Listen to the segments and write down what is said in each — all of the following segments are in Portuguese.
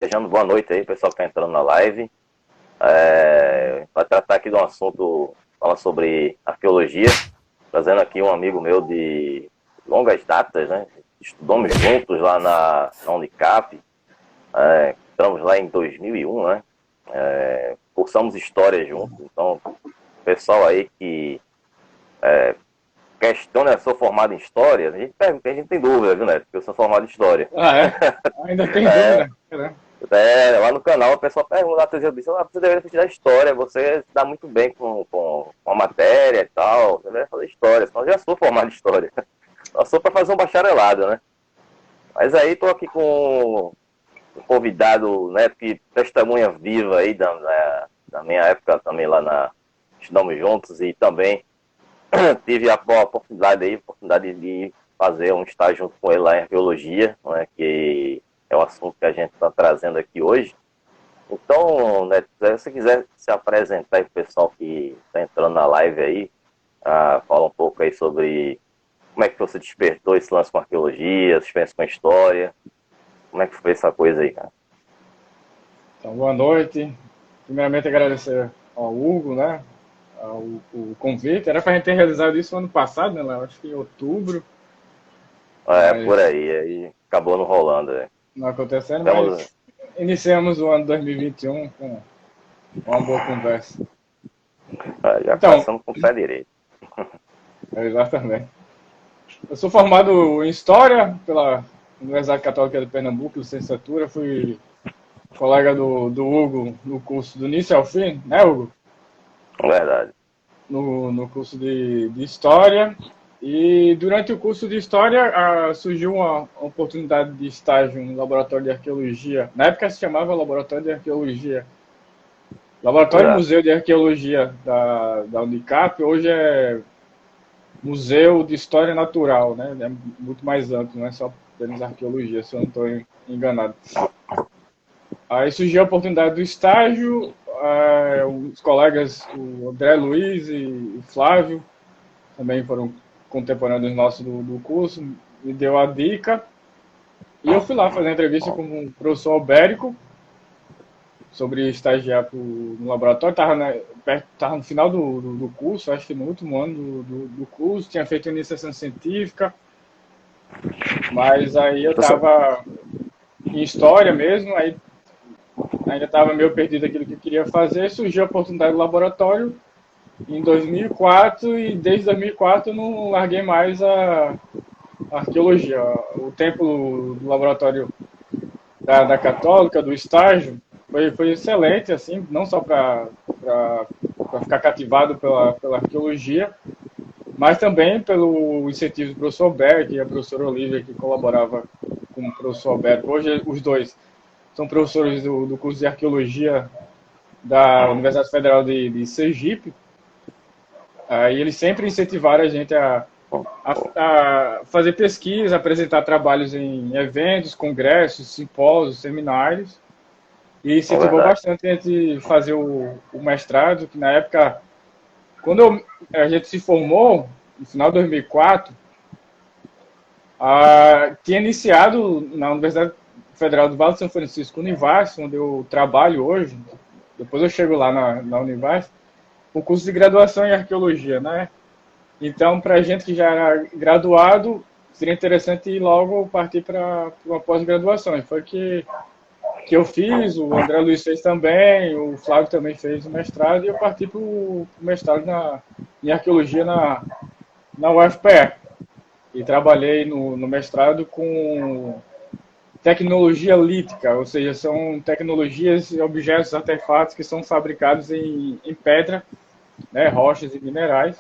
Desejando boa noite aí, pessoal que está entrando na live. Para tratar aqui de um assunto, fala sobre arqueologia, trazendo aqui um amigo meu de longas datas, né? Estudamos juntos lá na Unicap, entramos lá em 2001, né? Cursamos história juntos, então, pessoal aí que questiona, sou formado em história, a gente tem dúvida, viu, Neto? Porque eu sou formado em história. Ah, é? Ainda tem dúvida? Caramba. Lá no canal a pessoa pergunta, eu disse, você deveria estudar história, você dá muito bem com a matéria e tal, você deveria fazer história, senão eu já sou formado em história. Só sou para fazer um bacharelado, né? Mas aí tô aqui com um convidado, né, que testemunha viva aí da minha época também lá estudamos juntos e também tive a oportunidade de fazer um estágio junto com ele lá em arqueologia, né, que é o assunto que a gente está trazendo aqui hoje. Então, né, se você quiser se apresentar aí pro pessoal que está entrando na live aí, fala um pouco aí sobre como é que você despertou esse lance com arqueologia, essa experiência com a história, como é que foi essa coisa aí, cara? Então, boa noite. Primeiramente, agradecer ao Hugo, né? O convite. Era para a gente ter realizado isso no ano passado, né, Léo? Acho que em outubro, Por mas aí acabou não rolando, né? não acontecendo. Estamos, Mas iniciamos o ano 2021 com uma boa conversa. já Então, começamos com o pé direito. exatamente. Eu sou formado em História pela Universidade Católica de Pernambuco, licenciatura. Fui colega do Hugo no curso do início ao fim, né, Hugo? Verdade. No curso de História. E durante o curso de História surgiu uma oportunidade de estágio no Laboratório de Arqueologia. Na época se chamava Laboratório de Arqueologia. Laboratório e Exato. Museu de Arqueologia da Unicap. Hoje é Museu de História Natural, né? É muito mais amplo, não é só apenas arqueologia, se eu não estou enganado. Aí surgiu a oportunidade do estágio, os colegas, o André Luiz e o Flávio, também foram contemporâneos nossos do curso, me deu a dica. E eu fui lá fazer a entrevista com o professor Albérico sobre estagiar no laboratório. Estava no final do curso, acho que no último ano do curso, tinha feito iniciação científica, mas aí eu Professor, estava em história mesmo, aí ainda estava meio perdido aquilo que eu queria fazer, surgiu a oportunidade do laboratório em 2004 e desde 2004 eu não larguei mais a arqueologia. O tempo do laboratório da Católica, do estágio, foi excelente, assim, não só para ficar cativado pela arqueologia, mas também pelo incentivo do professor Alberto e a professora Olivia, que colaborava com o professor Alberto. Hoje, os dois são professores do curso de arqueologia da Universidade Federal de Sergipe. E eles sempre incentivaram a gente a fazer pesquisa, apresentar trabalhos em eventos, congressos, simpósios, seminários, e é incentivou verdade. bastante a gente fazer o mestrado, que na época, quando a gente se formou, no final de 2004, tinha iniciado na Universidade Federal do Vale do São Francisco, Univas, onde eu trabalho hoje, depois eu chego lá na Univas, o curso de graduação em arqueologia, né? Então, para a gente que já era graduado, seria interessante ir logo partir para uma pós-graduação. E foi que eu fiz, o André Luiz fez também, o Flávio também fez o mestrado, e eu parti para o mestrado em arqueologia na UFPE. E trabalhei no mestrado com tecnologia lítica, ou seja, são tecnologias, objetos, artefatos que são fabricados em pedra, né, rochas e minerais.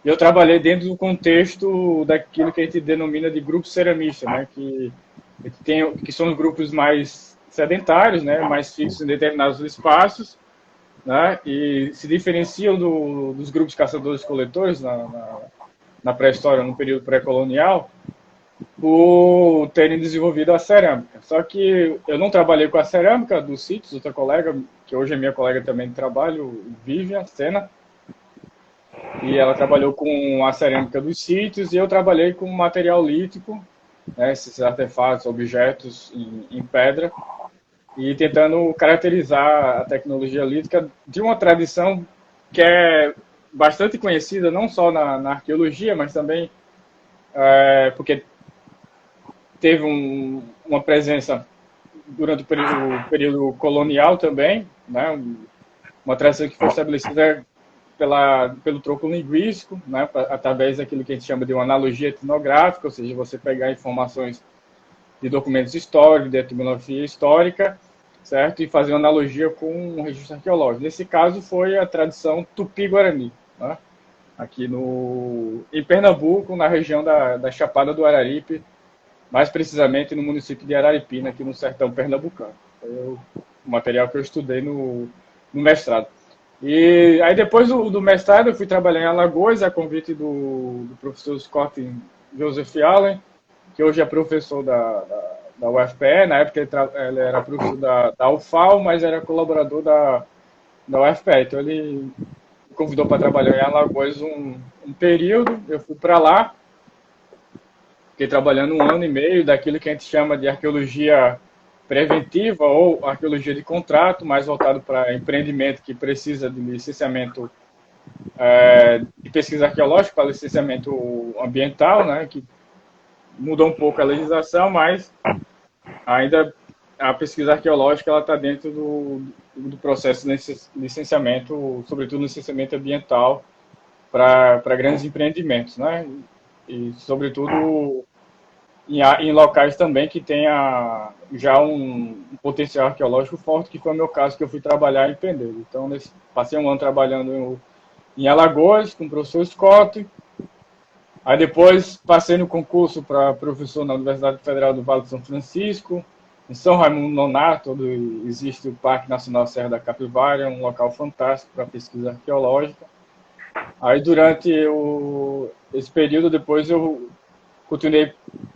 E eu trabalhei dentro do contexto daquilo que a gente denomina de grupo ceramista, né, que são os grupos mais sedentários, né, mais fixos em determinados espaços, né, e se diferenciam dos grupos caçadores-coletores na pré-história, no período pré-colonial, por terem desenvolvido a cerâmica. Só que eu não trabalhei com a cerâmica dos sítios, outra colega, que hoje é minha colega também de trabalho, Vivian Sena, e ela trabalhou com a cerâmica dos sítios e eu trabalhei com material lítico, né, esses artefatos, objetos em pedra, e tentando caracterizar a tecnologia lítica de uma tradição que é bastante conhecida, não só na arqueologia, mas também porque teve uma presença durante o período colonial também, né? Uma tradição que foi estabelecida pelo tronco linguístico, né? Através daquilo que a gente chama de uma analogia etnográfica, ou seja, você pegar informações de documentos históricos, de etimologia histórica, certo? E fazer uma analogia com um registro arqueológico. Nesse caso, foi a tradição Tupi-Guarani, né? Aqui em Pernambuco, na região da Chapada do Araripe, mais precisamente no município de Araripina, aqui no sertão pernambucano. Foi o material que eu estudei no mestrado. E aí, depois do mestrado, eu fui trabalhar em Alagoas, a convite do professor Scott Joseph Allen, que hoje é professor da UFPE. Na época ele era professor da UFAL, mas era colaborador da UFPE. Então ele me convidou para trabalhar em Alagoas um período, eu fui para lá, fiquei trabalhando 1 ano e meio daquilo que a gente chama de arqueologia preventiva ou arqueologia de contrato, mais voltado para empreendimento que precisa de licenciamento de pesquisa arqueológica, para licenciamento ambiental, né, que mudou um pouco a legislação, mas ainda a pesquisa arqueológica ela está dentro do processo de licenciamento, sobretudo licenciamento ambiental para grandes empreendimentos, né? E sobretudo em locais também que tenha já um potencial arqueológico forte, que foi o meu caso, que eu fui trabalhar em Pendeiro. Então, passei 1 ano trabalhando em Alagoas com o professor Scott. Aí depois passei no concurso para professor na Universidade Federal do Vale do São Francisco, em São Raimundo Nonato, onde existe o Parque Nacional Serra da Capivara, um local fantástico para pesquisa arqueológica. Aí durante esse período, depois eu continuei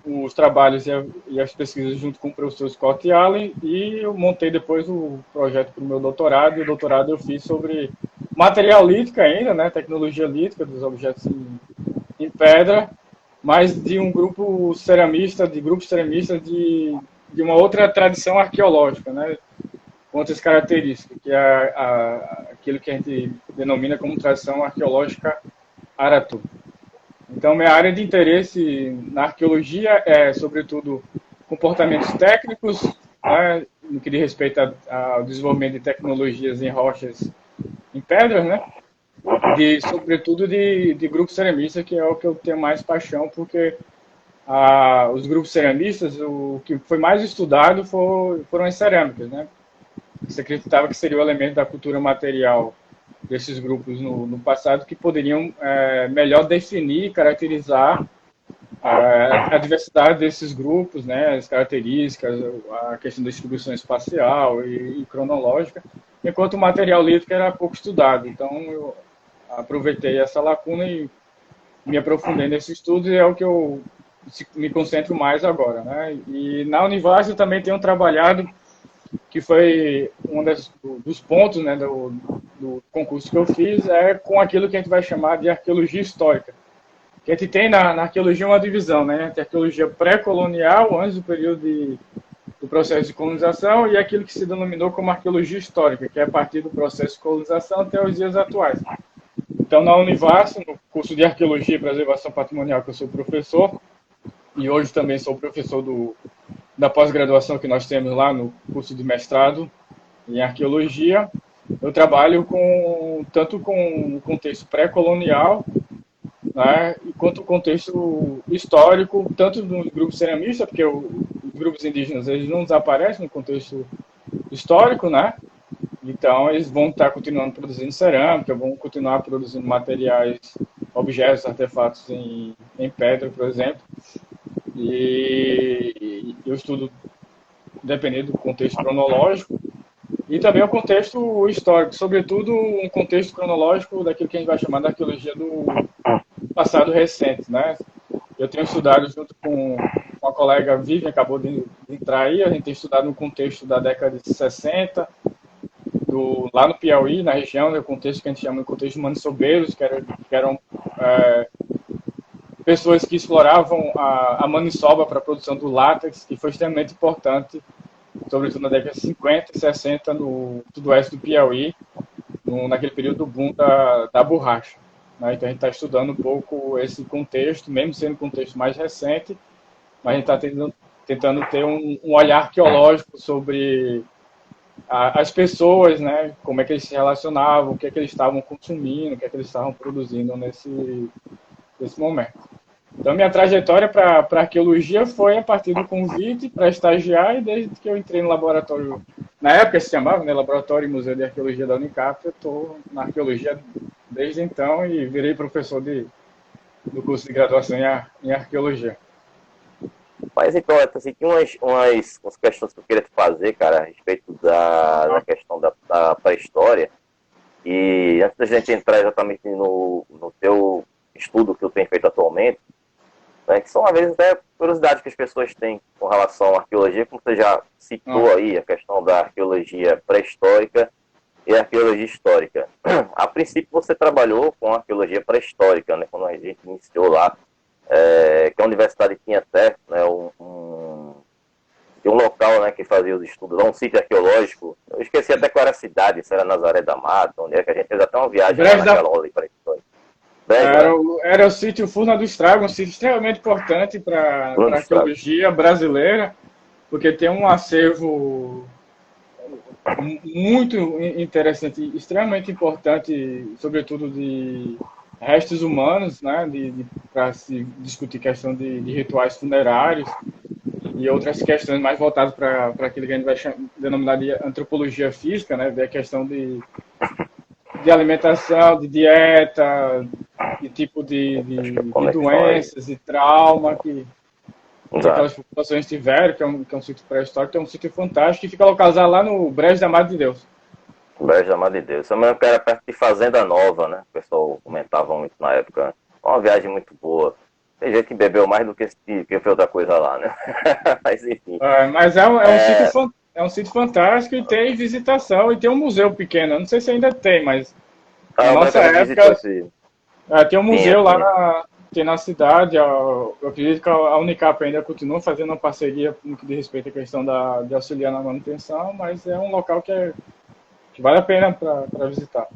os trabalhos e as pesquisas junto com o professor Scott Allen, e eu montei depois o projeto para o meu doutorado, e o doutorado eu fiz sobre material lítico ainda, né, tecnologia lítica dos objetos em pedra, mas de um grupo ceramista, de uma outra tradição arqueológica, né, com outras características, que é aquilo que a gente denomina como tradição arqueológica Aratu. Então, minha área de interesse na arqueologia é, sobretudo, comportamentos técnicos, né, no que diz respeito ao desenvolvimento de tecnologias em rochas, em pedras, né, sobretudo de grupos ceramistas, que é o que eu tenho mais paixão, porque os grupos ceramistas, o que foi mais estudado foram as cerâmicas, né? Se acreditava que seria o elemento da cultura material desses grupos no passado que poderiam melhor definir e caracterizar a diversidade desses grupos, né, as características, a questão da distribuição espacial e cronológica, enquanto o material lítico era pouco estudado. Então, eu aproveitei essa lacuna e me aprofundei nesse estudo, e é o que eu me concentro mais agora, né? E na Univas eu também tenho trabalhado, que foi um dos pontos, né, do concurso que eu fiz, com aquilo que a gente vai chamar de arqueologia histórica. Que a gente tem na arqueologia uma divisão, né, entre arqueologia pré-colonial, antes do período do processo de colonização, e aquilo que se denominou como arqueologia histórica, que é a partir do processo de colonização até os dias atuais. Então, na Univas, no curso de Arqueologia e Preservação Patrimonial, que eu sou professor, e hoje também sou professor da pós-graduação que nós temos lá no curso de mestrado em Arqueologia, eu trabalho tanto com o contexto pré-colonial, né, quanto o contexto histórico, tanto dos grupos ceramistas, porque os grupos indígenas eles não desaparecem no contexto histórico, né? Então, eles vão estar continuando produzindo cerâmica, vão continuar produzindo materiais, objetos, artefatos em pedra, por exemplo. E eu estudo, dependendo do contexto cronológico, e também o contexto histórico, sobretudo um contexto cronológico daquilo que a gente vai chamar de arqueologia do passado recente, né? Eu tenho estudado junto com uma colega, Vivian, acabou de entrar aí, a gente tem estudado no contexto da década de 60, lá no Piauí, na região, no contexto que a gente chama de contexto de maniçobeiros, que eram pessoas que exploravam a maniçoba para a produção do látex, que foi extremamente importante sobretudo na década de 50 e 60, no sudoeste do Piauí, naquele período do boom da borracha. Né? Então a gente está estudando um pouco esse contexto, mesmo sendo um contexto mais recente, mas a gente está tentando ter um olhar arqueológico sobre as pessoas, né? Como é que eles se relacionavam, o que é que eles estavam consumindo, o que é que eles estavam produzindo nesse momento. Então, minha trajetória para arqueologia foi a partir do convite para estagiar, e desde que eu entrei no laboratório, na época se chamava, né, Laboratório e Museu de Arqueologia da Unicap, eu estou na arqueologia desde então e virei professor do curso de graduação em arqueologia. Mas então, assim, tem umas questões que eu queria te fazer, cara, a respeito da questão da pré-história. E antes da gente entrar exatamente no teu estudo que tu tem feito atualmente, né, que são, às vezes, até curiosidades que as pessoas têm com relação à arqueologia, como você já citou aí, a questão da arqueologia pré-histórica e a arqueologia histórica. A princípio, você trabalhou com a arqueologia pré-histórica, né, quando a gente iniciou lá, que a universidade tinha até, né, um local, né, que fazia os estudos, um sítio arqueológico. Eu esqueci até qual era a cidade, se era Nazaré da Mata, onde é que a gente fez até uma viagem lá naquela aula pré-histórica. Era o sítio Furna do Estrago, um sítio extremamente importante para a arqueologia brasileira, porque tem um acervo muito interessante, extremamente importante, sobretudo de restos humanos, né, para se discutir questão de rituais funerários e outras questões mais voltadas para aquilo que a gente vai denominar de antropologia física, né, da questão de alimentação, de dieta, de tipo de doenças e trauma que aquelas populações tiveram, que é um sítio pré-histórico, é um sítio fantástico, que fica localizado lá no Brejo da Madre de Deus. Brejo da Madre de Deus. Isso mesmo que era perto de Fazenda Nova, né? O pessoal comentava muito na época. Foi uma viagem muito boa. Tem gente que bebeu mais do que fez outra coisa lá, né? Mas enfim. Mas é um sítio fantástico e tem visitação e tem um museu pequeno. Eu não sei se ainda tem, mas na nossa época tem um museu lá na cidade. Eu acredito que a Unicap ainda continua fazendo uma parceria no que diz respeito à questão de auxiliar na manutenção, mas é um local que vale a pena para visitar.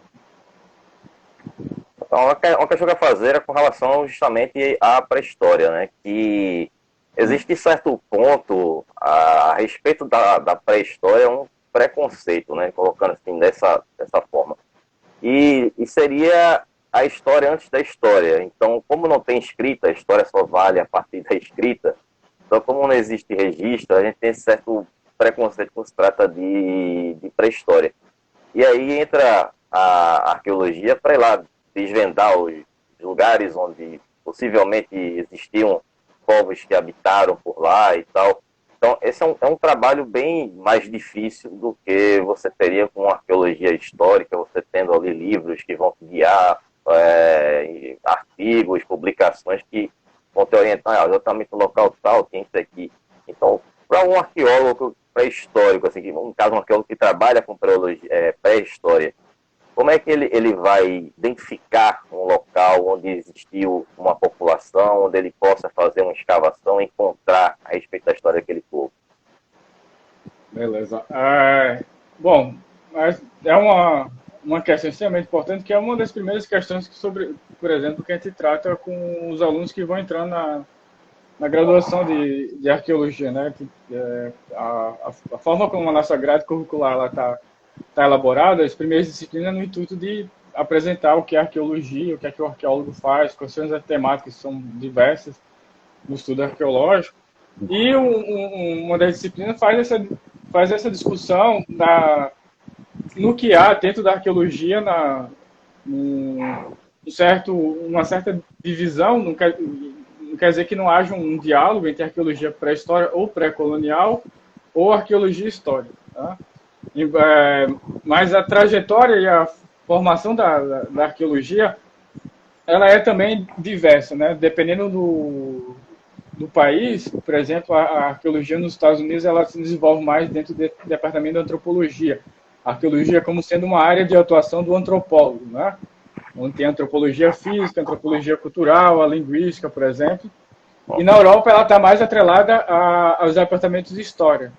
Então, uma questão que eu ia fazer é com relação justamente à pré-história, né? Que existe certo ponto a respeito da pré-história, um preconceito, né? Colocando assim dessa forma. E seria a história antes da história. Então, como não tem escrita, a história só vale a partir da escrita. Então, como não existe registro, a gente tem certo preconceito quando se trata de pré-história. E aí entra a arqueologia para ir lá desvendar os lugares onde possivelmente existiam povos que habitaram por lá e tal. Então, esse é um trabalho bem mais difícil do que você teria com arqueologia histórica, você tendo ali livros que vão te guiar, artigos, publicações que vão te orientar exatamente no local tal, tem isso aqui. Então, para um arqueólogo pré-histórico, assim, um caso, um arqueólogo que trabalha com pré-história, como é que ele vai identificar um local onde existiu uma população, onde ele possa fazer uma escavação e encontrar a respeito da história daquele povo? Beleza. Bom, é uma questão extremamente importante, que é uma das primeiras questões por exemplo, que a gente trata com os alunos que vão entrando na graduação de arqueologia, né? A forma como a nossa grade curricular está elaborada, as primeiras disciplinas no intuito de apresentar o que é arqueologia, o que é que o arqueólogo faz, quais são as temáticas que são diversas no estudo arqueológico. E uma das disciplinas faz essa discussão no que há dentro da arqueologia, uma certa divisão. Não quer dizer que não haja um diálogo entre arqueologia pré-história ou pré-colonial ou arqueologia histórica, tá? Mas a trajetória e a formação da arqueologia, ela é também diversa, né? Dependendo do país. Por exemplo, a arqueologia nos Estados Unidos, ela se desenvolve mais dentro do departamento de antropologia. A arqueologia como sendo uma área de atuação do antropólogo, né? Onde tem antropologia física, antropologia cultural, a linguística, por exemplo. E na Europa ela está mais atrelada aos departamentos de história.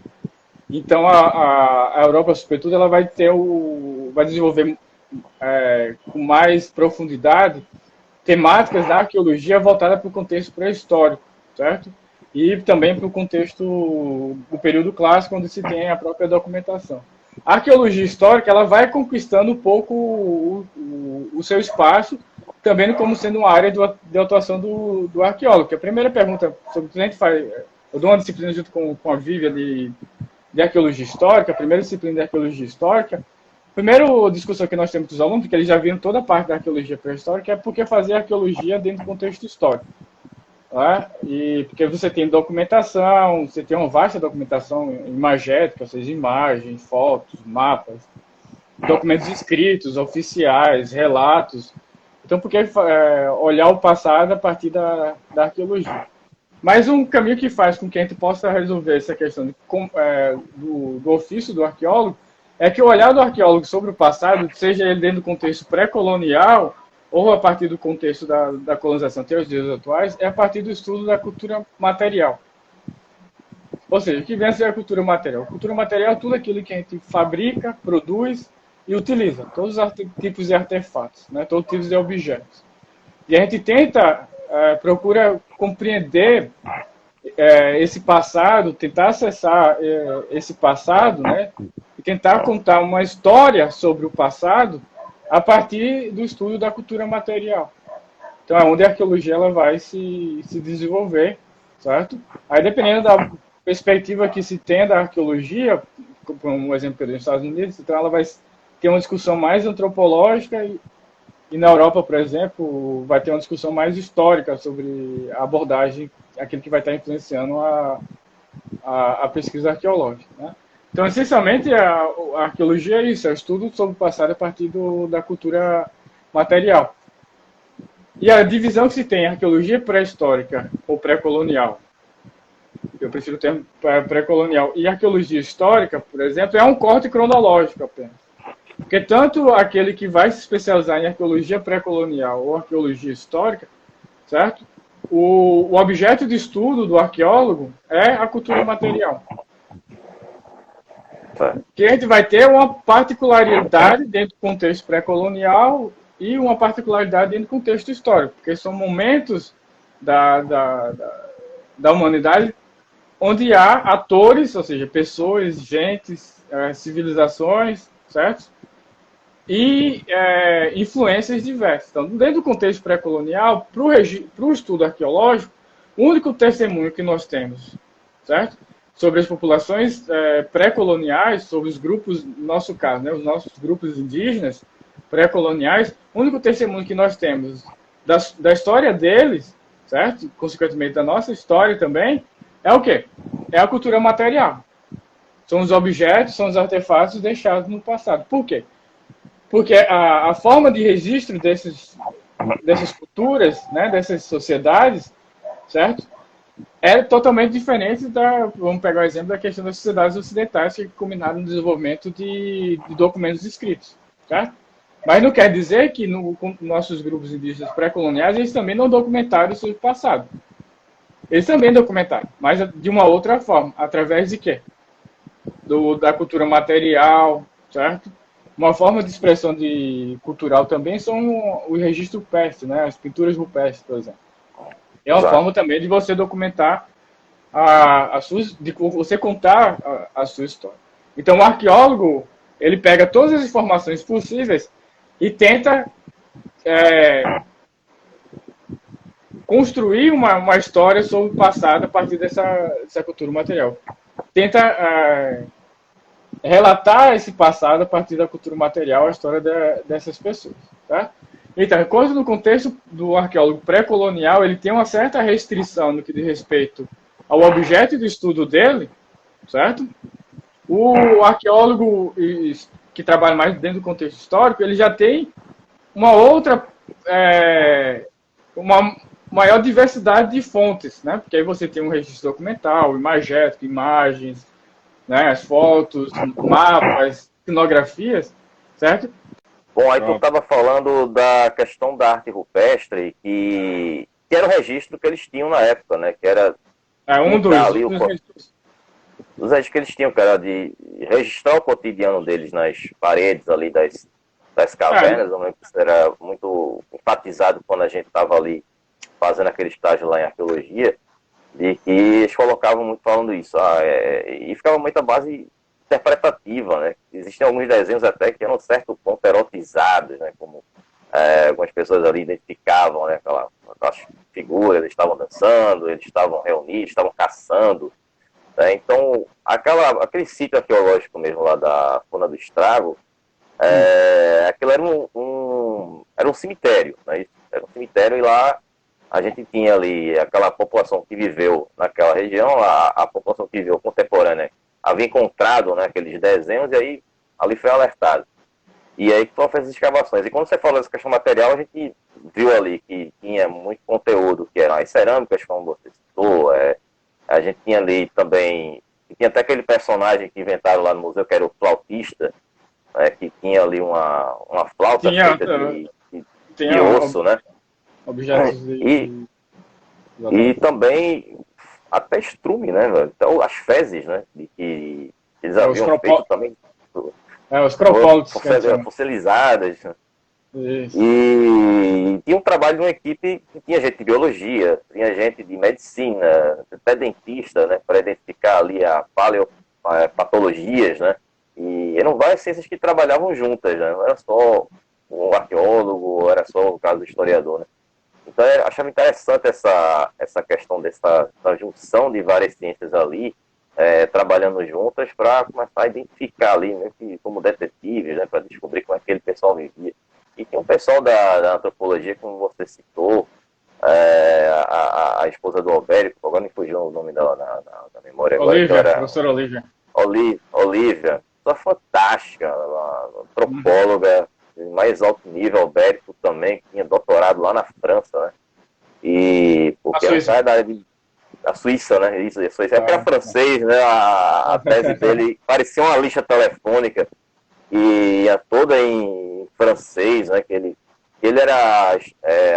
Então a Europa, sobretudo, ela vai desenvolver com mais profundidade temáticas da arqueologia voltada para o contexto pré-histórico, certo? E também para o contexto do período clássico, onde se tem a própria documentação. A arqueologia histórica ela vai conquistando um pouco o seu espaço, também como sendo uma área de atuação do arqueólogo. Que a primeira pergunta sobre o que a gente faz, eu dou uma disciplina junto com a Vívia de arqueologia histórica, a primeira disciplina de arqueologia histórica. A primeira discussão que nós temos com os alunos, porque eles já viram toda a parte da arqueologia pré-histórica, é porque fazer arqueologia dentro do contexto histórico. Tá? E porque você tem documentação, você tem uma vasta documentação imagética, ou seja, imagens, fotos, mapas, documentos escritos, oficiais, relatos. Então, por que olhar o passado a partir da arqueologia? Mas um caminho que faz com que a gente possa resolver essa questão do ofício do arqueólogo é que o olhar do arqueólogo sobre o passado, seja ele dentro do contexto pré-colonial ou a partir do contexto da colonização até os dias atuais, é a partir do estudo da cultura material. Ou seja, o que vem a ser a cultura material? A cultura material é tudo aquilo que a gente fabrica, produz e utiliza. Todos os tipos de artefatos, né? Todos os tipos de objetos. E a gente procura compreender esse passado, tentar acessar esse passado, né? E tentar contar uma história sobre o passado a partir do estudo da cultura material. Então, é onde a arqueologia ela vai se desenvolver, certo? Aí, dependendo da perspectiva que se tem da arqueologia, como um exemplo que eu dei nos Estados Unidos, então ela vai ter uma discussão mais antropológica e na Europa, por exemplo, vai ter uma discussão mais histórica sobre a abordagem, aquilo que vai estar influenciando a pesquisa arqueológica, né? Então, essencialmente, a arqueologia é isso, é o estudo sobre o passado a partir da cultura material. E a divisão que se tem, arqueologia pré-histórica ou pré-colonial, eu prefiro o termo pré-colonial, e arqueologia histórica, por exemplo, é um corte cronológico apenas. Porque tanto aquele que vai se especializar em arqueologia pré-colonial ou arqueologia histórica, certo? O objeto de estudo do arqueólogo é a cultura material. Que a gente vai ter uma particularidade dentro do contexto pré-colonial e uma particularidade dentro do contexto histórico, porque são momentos da humanidade onde há atores, ou seja, pessoas, gentes, civilizações, certo? E influências diversas. Então, dentro do contexto pré-colonial, para o estudo arqueológico, o único testemunho que nós temos, certo? Sobre as populações pré-coloniais, sobre os grupos, no nosso caso, né, os nossos grupos indígenas pré-coloniais, o único testemunho que nós temos da história deles, certo? Consequentemente, da nossa história também, é o quê? É a cultura material. São os objetos, são os artefatos deixados no passado. Por quê? Porque a forma de registro dessas culturas, né, dessas sociedades, certo? É totalmente diferente vamos pegar o exemplo da questão das sociedades ocidentais que culminaram no desenvolvimento de documentos escritos, certo? Mas não quer dizer que nossos grupos indígenas pré-coloniais eles também não documentaram o seu passado. Eles também documentaram, mas de uma outra forma. Através de quê? Da cultura material, certo? Uma forma de expressão cultural também são o registro rupestre, né? As pinturas rupestres, por exemplo. É uma forma também de você documentar de você contar a sua história. Então, o arqueólogo, ele pega todas as informações possíveis e tenta construir uma história sobre o passado a partir dessa cultura material. Tenta relatar esse passado a partir da cultura material, a história dessas pessoas, tá? Então, enquanto no contexto do arqueólogo pré-colonial, ele tem uma certa restrição no que diz respeito ao objeto de estudo dele, certo? O arqueólogo que trabalha mais dentro do contexto histórico, ele já tem uma outra, uma maior diversidade de fontes, né? Porque aí você tem um registro documental, imagético, imagens, né? As fotos, mapas, etnografias, certo? Bom, aí tu estava falando da questão da arte rupestre, que era o registro que eles tinham na época, né? Que era um dos registros. dos registros que eles tinham, cara, de registrar o cotidiano deles nas paredes ali das cavernas. Eu lembro que isso era muito enfatizado quando a gente estava ali fazendo aquele estágio lá em arqueologia, de que eles colocavam muito falando isso, e ficava muito a base interpretativa, né? Existem alguns desenhos até que eram certo ponto erotizados, né? Como algumas pessoas ali identificavam, né? Aquelas figuras, eles estavam dançando, eles estavam reunidos, estavam caçando, né? Então, aquele sítio arqueológico mesmo lá da Furna do Estrago, aquilo era um cemitério, né? Era um cemitério, e lá a gente tinha ali aquela população que viveu naquela região, a população que viveu contemporânea havia encontrado, né, aqueles desenhos, e aí ali foi alertado. E aí foram fez as escavações. E quando você falou dessa questão material, a gente viu ali que tinha muito conteúdo, que eram as cerâmicas, como você citou, a gente tinha ali também, tinha até aquele personagem que inventaram lá no museu, que era o flautista, né, que tinha ali uma flauta feita de osso, né? Objetos e também até estrume, né, velho? Então, as fezes, né, de que eles haviam feito também. Os cropólogos. Fossilizadas. Né? E tinha um trabalho de uma equipe que tinha gente de biologia, tinha gente de medicina, até dentista, né, para identificar ali a paleopatologias, né? E eram várias ciências que trabalhavam juntas, né? Não era só o arqueólogo, era só o caso do historiador, né? Então, eu achava interessante essa questão dessa junção de várias ciências ali, trabalhando juntas para começar a identificar ali, né, como detetives, né, para descobrir como aquele pessoal vivia. E tem um pessoal da antropologia, como você citou, a esposa do Albérico, agora me fugiu o nome dela na memória. Olivia, professora Olivia. Olivia, pessoa fantástica, uma antropóloga de mais alto nível, Albérico também, que tinha doutorado lá na França, né? E porque ela sai da área da Suíça, né? Isso, era francês, né? A tese dele parecia uma lixa telefônica e ia toda em francês, né? Que ele era, a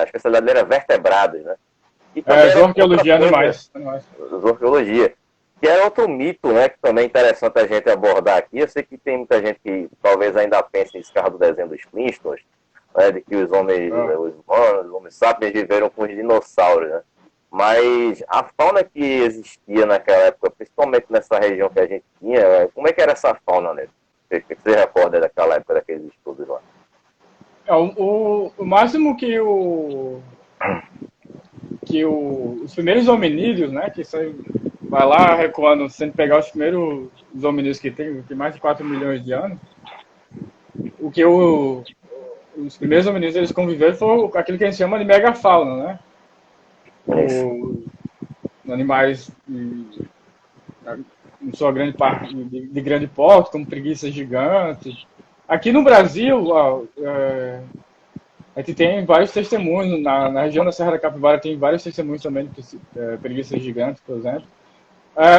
especialidade dele era vertebrados, né? E zoarqueologia animais. Zoarqueologia. Que era outro mito, né, que também é interessante a gente abordar aqui. Eu sei que tem muita gente que talvez ainda pense nesse carro do desenho dos Flintstones, né, de que os homens, os humanos, os homens sapiens viveram com os dinossauros, né? Mas a fauna que existia naquela época, principalmente nessa região que a gente tinha, como é que era essa fauna, né? Você recorda daquela época, daqueles estudos lá? O máximo que os primeiros hominídeos, né, que vai lá recuando, sem pegar os primeiros hominídeos que tem mais de 4 milhões de anos, os primeiros hominídeos eles conviveram foi aquilo que a gente chama de megafauna, né? Os animais em sua grande parte de grande porte, como preguiças gigantes. Aqui no Brasil, a gente tem vários testemunhos, na região da Serra da Capivara tem vários testemunhos também de preguiças gigantes, por exemplo.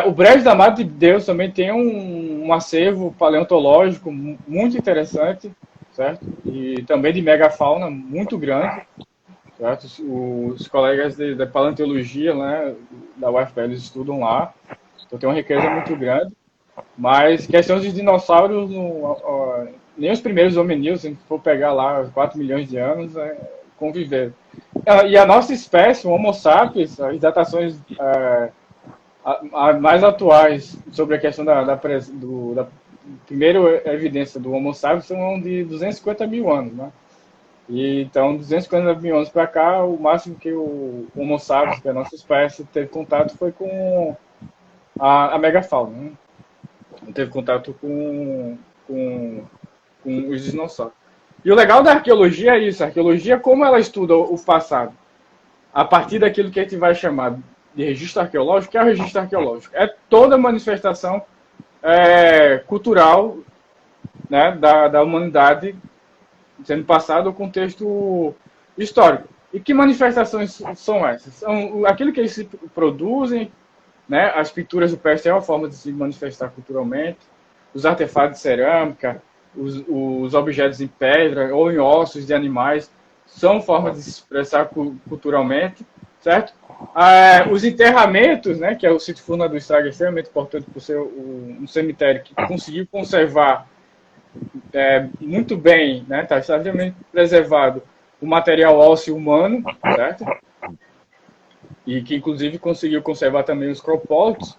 O Brejo da Mata de Deus também tem um acervo paleontológico muito interessante, certo? E também de megafauna muito grande, certo? Os colegas da paleontologia, né, da UFPE, eles estudam lá, então tem uma riqueza muito grande. Mas questão de dinossauros, nem os primeiros hominídeos, se a gente for pegar lá 4 milhões de anos, conviveram. E a nossa espécie, o Homo sapiens, as datações mais atuais sobre a questão da primeira evidência do Homo sapiens são de 250 mil anos, né? E, então, 250 mil anos para cá, o máximo que o Homo sapiens, que é a nossa espécie, teve contato foi com a megafauna, né? Não teve contato com os dinossauros. E o legal da arqueologia é isso. A arqueologia, como ela estuda o passado, a partir daquilo que a gente vai chamar de registro arqueológico, que é o registro arqueológico. É toda manifestação cultural, né, da humanidade sendo passada ao contexto histórico. E que manifestações são essas? São aquilo que eles se produzem, né? As pinturas rupestres é uma forma de se manifestar culturalmente, os artefatos de cerâmica, os objetos em pedra ou em ossos de animais são formas de se expressar culturalmente. certo? Os enterramentos, né, que é o sítio Furna do Estrago, é extremamente importante por ser um cemitério que conseguiu conservar muito bem, né, está extremamente preservado o material ósseo humano, certo? E que inclusive conseguiu conservar também os cropólitos.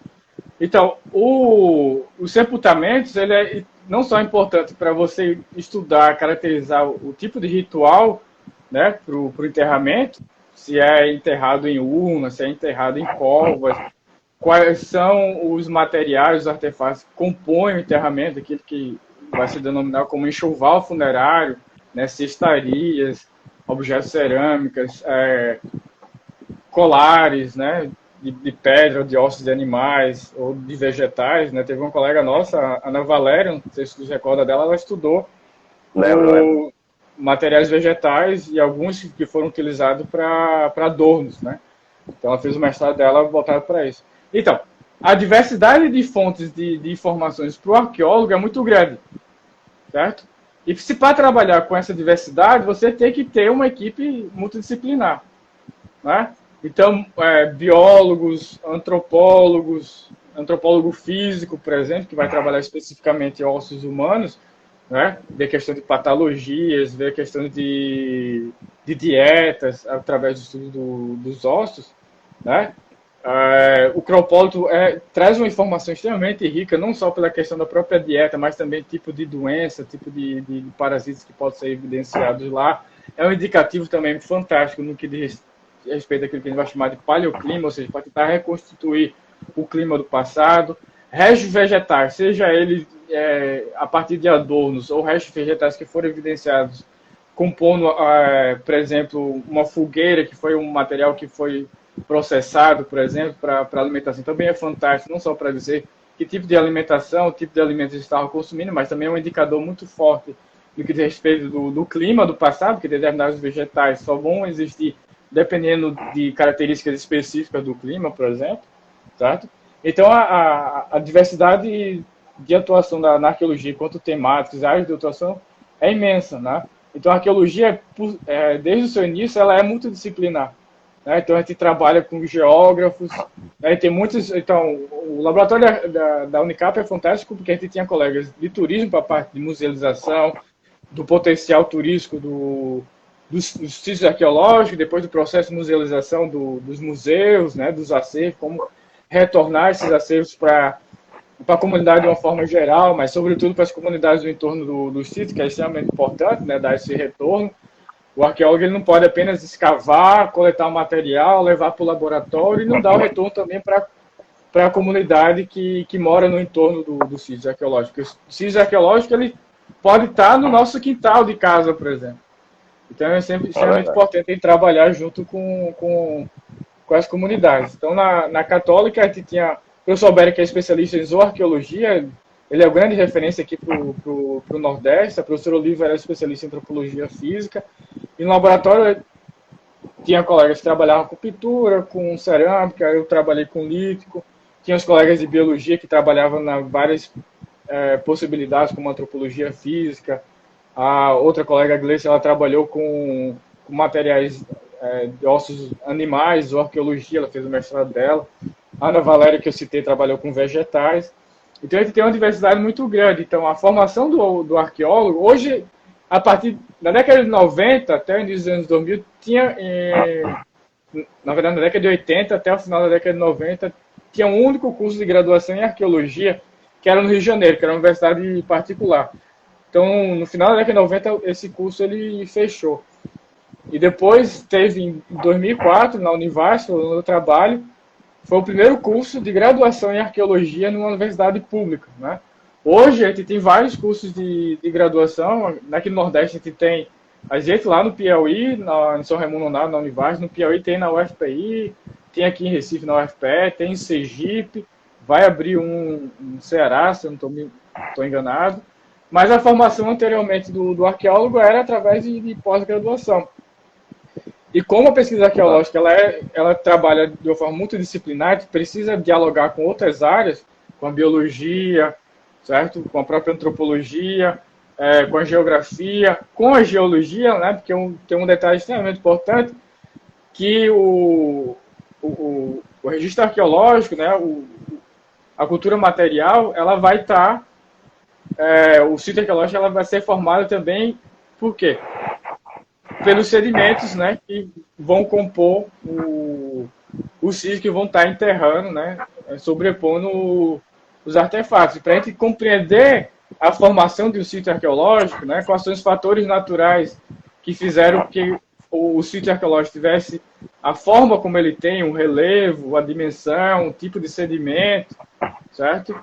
Então, os sepultamentos, ele é não só importante para você estudar, caracterizar o tipo de ritual, né, para o enterramento, se é enterrado em urna, se é enterrado em covas, quais são os materiais, os artefatos que compõem o enterramento, aquilo que vai se denominar como enxoval funerário, né, cestarias, objetos cerâmicas, colares, né, de pedra, de ossos de animais ou de vegetais, né? Teve uma colega nossa, a Ana Valéria, não sei se você recorda dela, ela estudou materiais vegetais e alguns que foram utilizados para adornos, né? Então ela fez o mestrado dela voltado para isso. Então, a diversidade de fontes de informações para o arqueólogo é muito grande, certo? E se para trabalhar com essa diversidade, você tem que ter uma equipe multidisciplinar, né? Então, biólogos, antropólogo físico, por exemplo, que vai trabalhar especificamente ossos humanos, né? Ver questão de patologias, ver questão de dietas através do estudo dos ossos, né? O cropólito traz uma informação extremamente rica, não só pela questão da própria dieta, mas também tipo de doença, tipo de parasitas que podem ser evidenciados lá. É um indicativo também fantástico no que diz respeito àquilo que a gente vai chamar de paleoclima, ou seja, para tentar reconstituir o clima do passado. Restos vegetais, seja ele a partir de adornos ou restos vegetais que foram evidenciados compondo, por exemplo, uma fogueira, que foi um material que foi processado, por exemplo, para alimentação, também é fantástico, não só para dizer que tipo de alimentação, tipo de alimentos eles estavam consumindo, mas também é um indicador muito forte no que diz respeito do clima do passado, que determinados vegetais só vão existir dependendo de características específicas do clima, por exemplo, certo? Então, a diversidade de atuação na arqueologia, quanto temáticas, áreas de atuação, é imensa, né? Então, a arqueologia, desde o seu início, ela é multidisciplinar, né? Então, a gente trabalha com geógrafos, né? Tem muitos... Então, o laboratório da Unicap é fantástico porque a gente tinha colegas de turismo para a parte de musealização, do potencial turístico dos sítios arqueológicos, depois do processo de musealização dos museus, né, dos acervos, como retornar esses acervos para a comunidade de uma forma geral, mas sobretudo para as comunidades do entorno dos sítios, que é extremamente importante, né, dar esse retorno. O arqueólogo ele não pode apenas escavar, coletar o material, levar para o laboratório e não dar o retorno também para a comunidade que mora no entorno do sítio arqueológico. O sítio arqueológico ele pode estar no nosso quintal de casa, por exemplo. Então é sempre extremamente importante trabalhar junto com as comunidades. Então na Católica a gente tinha o professor Béria, que é especialista em zooarqueologia, ele é a grande referência aqui para o Nordeste. A professora Oliva era especialista em antropologia física. E no laboratório tinha colegas que trabalhavam com pintura, com cerâmica, eu trabalhei com lítico. Tinha os colegas de biologia que trabalhavam nas várias possibilidades, como antropologia física. A outra colega, a Gleice, ela trabalhou com materiais de ossos animais, ou arqueologia, ela fez o mestrado dela. A Ana Valéria, que eu citei, trabalhou com vegetais. Então, a gente tem uma diversidade muito grande. Então, a formação do arqueólogo, hoje, a partir da década de 90 até o início dos anos 2000, tinha, na verdade, na década de 80 até o final da década de 90, tinha um único curso de graduação em arqueologia, que era no Rio de Janeiro, que era uma universidade particular. Então, no final da década de 90, esse curso ele fechou. E depois teve, em 2004, na Univasf, onde eu trabalho, foi o primeiro curso de graduação em arqueologia numa universidade pública, né? Hoje, a gente tem vários cursos de graduação. Aqui no Nordeste, a gente tem a gente lá no Piauí, em São Raimundo Nonato, na Univasf. No Piauí tem na UFPI, tem aqui em Recife, na UFPE, tem em Sergipe, vai abrir um Ceará, se eu não estou enganado. Mas a formação anteriormente do arqueólogo era através de pós-graduação. E como a pesquisa arqueológica ela trabalha de uma forma multidisciplinar, precisa dialogar com outras áreas, com a biologia, certo? Com a própria antropologia, com a geografia, com a geologia, né? Porque tem um detalhe extremamente importante, que o registro arqueológico, né, a cultura material, ela vai estar, o sítio arqueológico ela vai ser formado também, por quê? Pelos sedimentos, né, que vão compor os sítios que vão estar enterrando, né, sobrepondo os artefatos. Para a gente compreender a formação de um sítio arqueológico, né, quais são os fatores naturais que fizeram que o sítio arqueológico tivesse a forma como ele tem, o relevo, a dimensão, o tipo de sedimento, certo?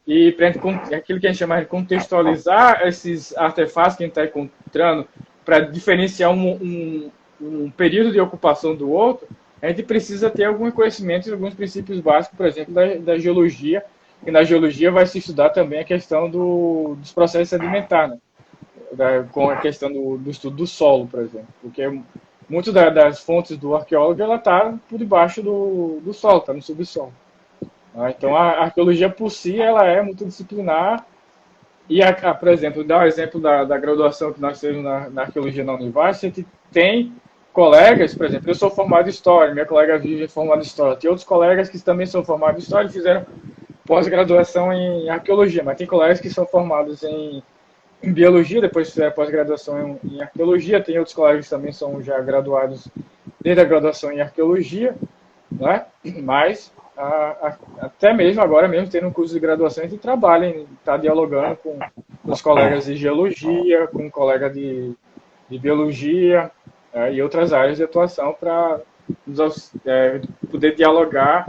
E para aquilo que a gente chama de contextualizar esses artefatos que a gente está encontrando, para diferenciar um período de ocupação do outro, a gente precisa ter alguns conhecimentos, alguns princípios básicos, por exemplo, da geologia. E na geologia vai se estudar também a questão dos processos sedimentares, né? Com a questão do estudo do solo, por exemplo. Porque muito das fontes do arqueólogo ela está por debaixo do solo, está no subsolo. Então a arqueologia por si ela é multidisciplinar. E, por exemplo, dar um exemplo da graduação que nós temos na arqueologia na Univas, a gente tem colegas, por exemplo, eu sou formado em História, minha colega Vivi é formada em História, tem outros colegas que também são formados em História e fizeram pós-graduação em Arqueologia, mas tem colegas que são formados em Biologia, depois fizeram pós-graduação em Arqueologia, tem outros colegas que também são já graduados desde a graduação em Arqueologia, né? Mas até mesmo agora mesmo tendo um curso de graduação a gente trabalha, está dialogando com os colegas de geologia, com colegas de biologia e outras áreas de atuação para poder dialogar,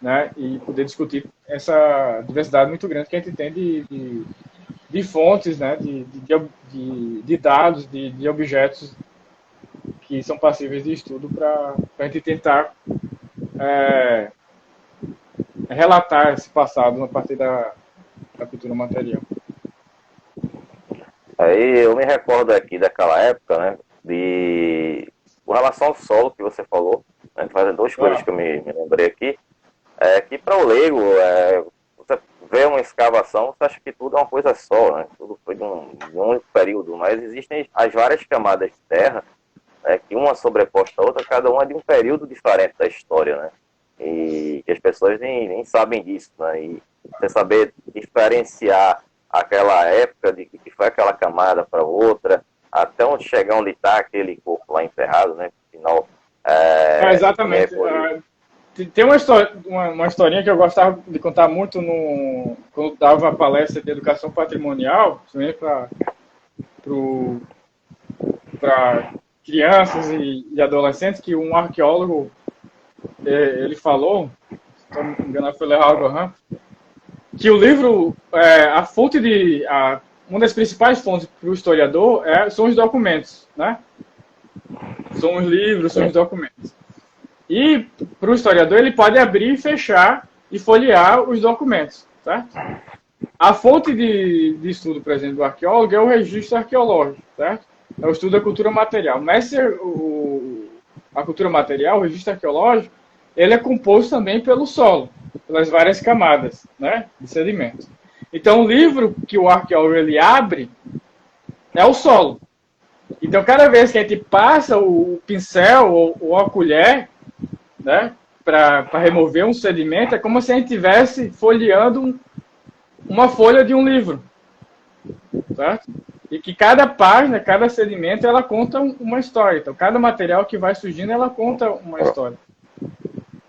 né, e poder discutir essa diversidade muito grande que a gente tem de fontes, né, de dados, de objetos que são passíveis de estudo para a gente tentar relatar esse passado a partir da cultura material. Aí eu me recordo aqui daquela época, né, com relação ao solo que você falou, né, fazem duas coisas que eu me lembrei aqui, que para o leigo, você vê uma escavação, você acha que tudo é uma coisa só, né, tudo foi de um único período, mas existem as várias camadas de terra, que uma sobreposta a outra, cada uma de um período diferente da história, né, e que as pessoas nem sabem disso, né, e você saber diferenciar aquela época de que foi aquela camada para outra, até onde chegar onde está aquele corpo lá enterrado, né? Final, exatamente. Tem uma historinha que eu gostava de contar muito quando dava palestra de educação patrimonial, principalmente para crianças e adolescentes, que um arqueólogo ele falou, se não me engano foi Leal Gohan, que o livro, a fonte uma das principais fontes para o historiador são os documentos, né? São os livros, são os documentos. E para o historiador ele pode abrir, fechar e folhear os documentos, certo? A fonte de estudo, por exemplo, do arqueólogo é o registro arqueológico, certo? É o estudo da cultura material. Mas a cultura material, o registro arqueológico, ele é composto também pelo solo, pelas várias camadas, né, de sedimento. Então, o livro que o arqueólogo ele abre é o solo. Então, cada vez que a gente passa o pincel ou a colher, né, para remover um sedimento, é como se a gente estivesse folheando uma folha de um livro, certo? E que cada página, cada sedimento, ela conta uma história. Então, cada material que vai surgindo, ela conta uma história.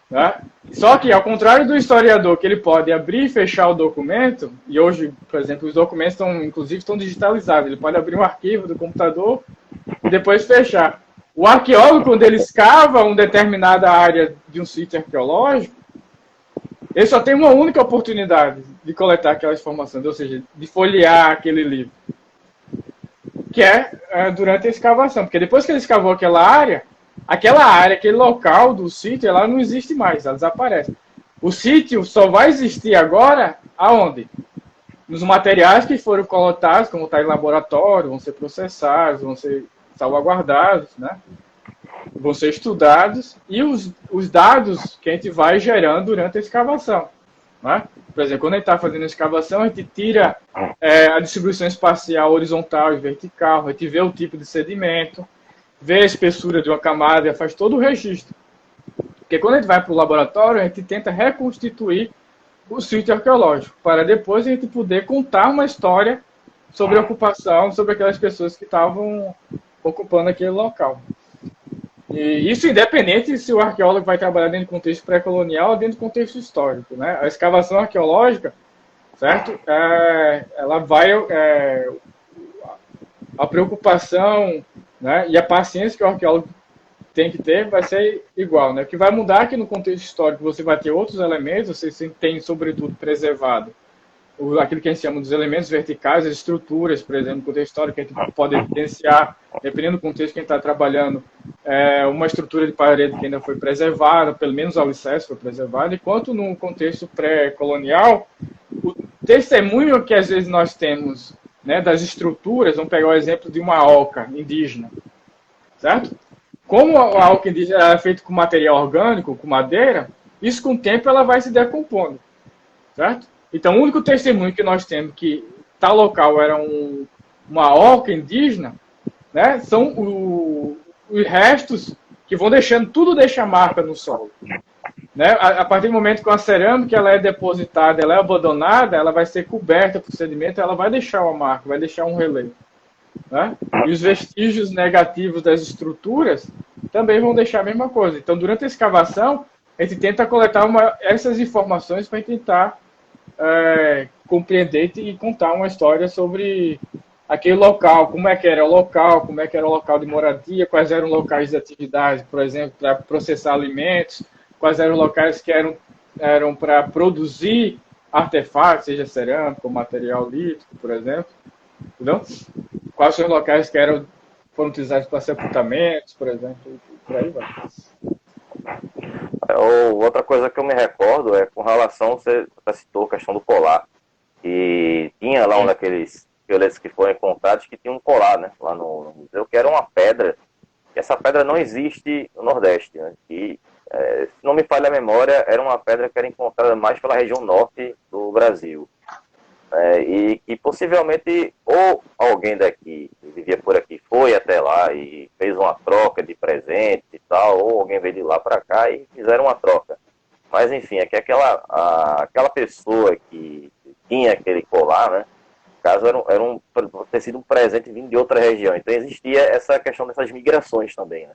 Tá? Só que, ao contrário do historiador, que ele pode abrir e fechar o documento, e hoje, por exemplo, os documentos estão digitalizados, ele pode abrir um arquivo do computador e depois fechar. O arqueólogo, quando ele escava uma determinada área de um sítio arqueológico, ele só tem uma única oportunidade de coletar aquelas informações, ou seja, de folhear aquele livro, que é durante a escavação, porque depois que ele escavou aquela área, aquele local do sítio, ela não existe mais, ela desaparece. O sítio só vai existir agora aonde? Nos materiais que foram coletados, como está em laboratório, vão ser processados, vão ser salvaguardados, né? Vão ser estudados, e os dados que a gente vai gerando durante a escavação. Né? Por exemplo, quando a gente está fazendo a escavação, a gente tira a distribuição espacial horizontal e vertical, a gente vê o tipo de sedimento, vê a espessura de uma camada, faz todo o registro. Porque quando a gente vai para o laboratório, a gente tenta reconstituir o sítio arqueológico, para depois a gente poder contar uma história sobre a ocupação, sobre aquelas pessoas que estavam ocupando aquele local. E isso independente se o arqueólogo vai trabalhar dentro do contexto pré-colonial ou dentro do contexto histórico, né? A escavação arqueológica, certo? Ela vai... a preocupação, né, e a paciência que o arqueólogo tem que ter vai ser igual, né? O que vai mudar é que no contexto histórico você vai ter outros elementos, você tem, sobretudo, preservado aquilo que a gente chama dos elementos verticais, as estruturas, por exemplo, no contexto histórico, que a gente pode evidenciar, dependendo do contexto que a gente está trabalhando, uma estrutura de parede que ainda foi preservada, pelo menos o alicerce foi preservado, enquanto no contexto pré-colonial, o testemunho que às vezes nós temos, né, das estruturas, vamos pegar o exemplo de uma oca indígena, certo? Como a oca indígena é feita com material orgânico, com madeira, isso com o tempo ela vai se decompondo, certo? Então, o único testemunho que nós temos que tal local era uma oca indígena, né, são os restos que vão deixando, tudo deixa marca no solo. Né? A partir do momento que a cerâmica ela é depositada, ela é abandonada, ela vai ser coberta por sedimento, ela vai deixar uma marca, vai deixar um relevo. Né? E os vestígios negativos das estruturas também vão deixar a mesma coisa. Então, durante a escavação, a gente tenta coletar essas informações para tentar compreender e contar uma história sobre aquele local, como é que era o local, como é que era o local de moradia, quais eram os locais de atividade, por exemplo, para processar alimentos, quais eram os locais que eram para produzir artefatos, seja cerâmica ou material lítico, por exemplo. Entendeu? Quais são os locais que foram utilizados para sepultamentos, por exemplo, e por aí vai. Outra coisa que eu me recordo é com relação, você citou a questão do colar, e tinha lá um daqueles esqueletos que foram encontrados que tinha um colar, né, lá no museu, que era uma pedra, e essa pedra não existe no Nordeste, né, e, se não me falha a memória, era uma pedra que era encontrada mais pela região norte do Brasil. E possivelmente ou alguém daqui que vivia por aqui foi até lá e fez uma troca de presente e tal, ou alguém veio de lá para cá e fizeram uma troca. Mas enfim, é que aquela pessoa que tinha aquele colar, né, no caso ter sido um presente vindo de outra região. Então existia essa questão dessas migrações também, né?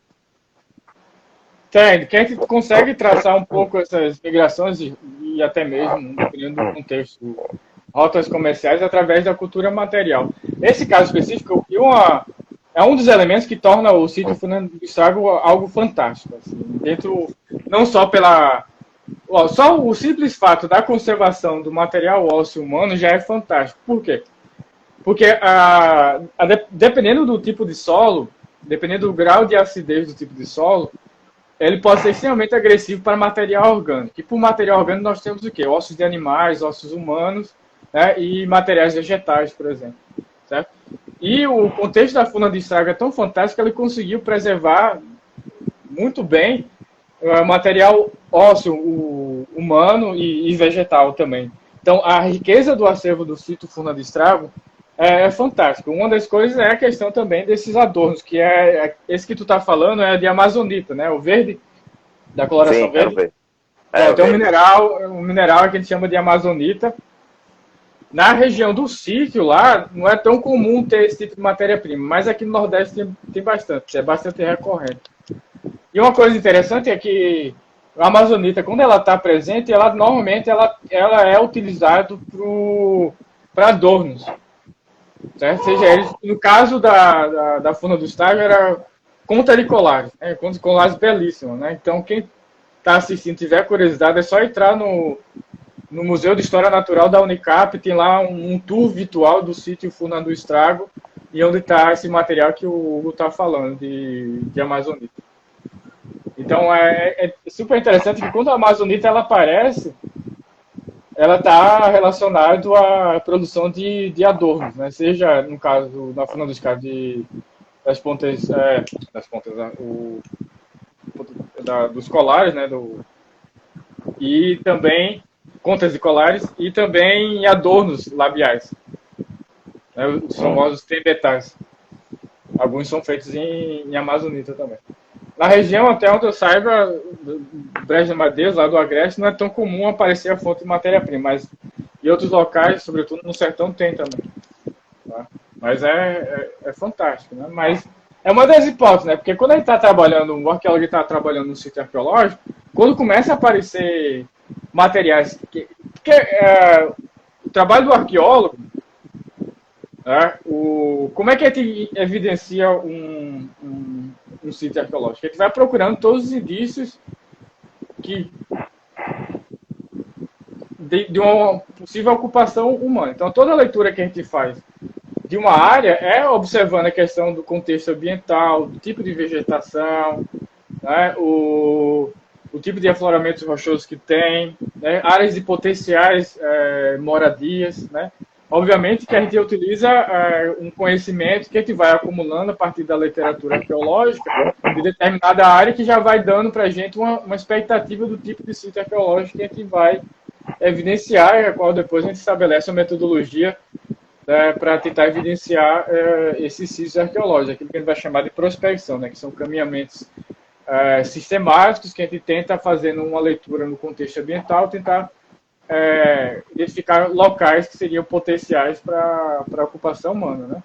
Tem, que a gente consegue traçar um pouco essas migrações e até mesmo, dependendo do contexto, rotas comerciais através da cultura material. Nesse caso específico, é um dos elementos que torna o sítio Fernando do Estrago algo fantástico. Assim, dentro, não só só o simples fato da conservação do material ósseo humano já é fantástico. Por quê? Porque dependendo do tipo de solo, dependendo do grau de acidez do tipo de solo, ele pode ser extremamente agressivo para material orgânico. E por material orgânico nós temos o quê? Ossos de animais, ossos humanos, né, e materiais vegetais, por exemplo. Certo? E o contexto da Funa de Estrago é tão fantástico que ele conseguiu preservar muito bem o material ósseo humano e vegetal também. Então, a riqueza do acervo do sítio Funa de Estrago é fantástico. Uma das coisas é a questão também desses adornos, que esse que tu está falando é de amazonita, né? O verde, da coloração verde. Tem um mineral que a gente chama de amazonita. Na região do sítio lá, não é tão comum ter esse tipo de matéria-prima, mas aqui no Nordeste tem bastante, é bastante recorrente. E uma coisa interessante é que a amazonita, quando ela está presente, normalmente ela é utilizada para adornos. Certo? Seja eles, no caso da Funa do Estrago, era conta de colares, né? Conta de colares belíssimos. Né? Então, quem está assistindo, tiver curiosidade, é só entrar no Museu de História Natural da Unicap, tem lá um tour virtual do sítio Funa do Estrago, e onde está esse material que o Hugo está falando, de amazonita. Então, é super interessante que quando a amazonita ela aparece, ela está relacionada à produção de adornos, né? Seja, no caso, na Funa do Estrago, das pontas, dos colares, né? E também contas de colares e também adornos labiais, né? Os famosos tembetás. Alguns são feitos em amazonita também. Na região, até onde eu saiba, do Brejo de Madeira, lá do Agreste, não é tão comum aparecer a fonte de matéria-prima, mas em outros locais, sobretudo no sertão, tem também. Tá? Mas é fantástico, né? Mas é uma das hipóteses, né? Porque quando ele está trabalhando, o arqueólogo está trabalhando no sítio arqueológico, quando começa a aparecer materiais o trabalho do arqueólogo, né? Como é que a gente evidencia um sítio arqueológico? A gente vai procurando todos os indícios que de uma possível ocupação humana. Então, toda leitura que a gente faz de uma área é observando a questão do contexto ambiental, do tipo de vegetação, né, o tipo de afloramentos rochosos que tem, né, áreas de potenciais moradias, né. Obviamente que a gente utiliza um conhecimento que a gente vai acumulando a partir da literatura arqueológica de determinada área que já vai dando para a gente uma expectativa do tipo de sítio arqueológico que a gente vai evidenciar, e a qual depois a gente estabelece uma metodologia para tentar evidenciar esses sítios arqueológicos, aquilo que a gente vai chamar de prospecção, né, que são caminhamentos sistemáticos que a gente tenta fazendo uma leitura no contexto ambiental, tentar identificar locais que seriam potenciais para a ocupação humana, né?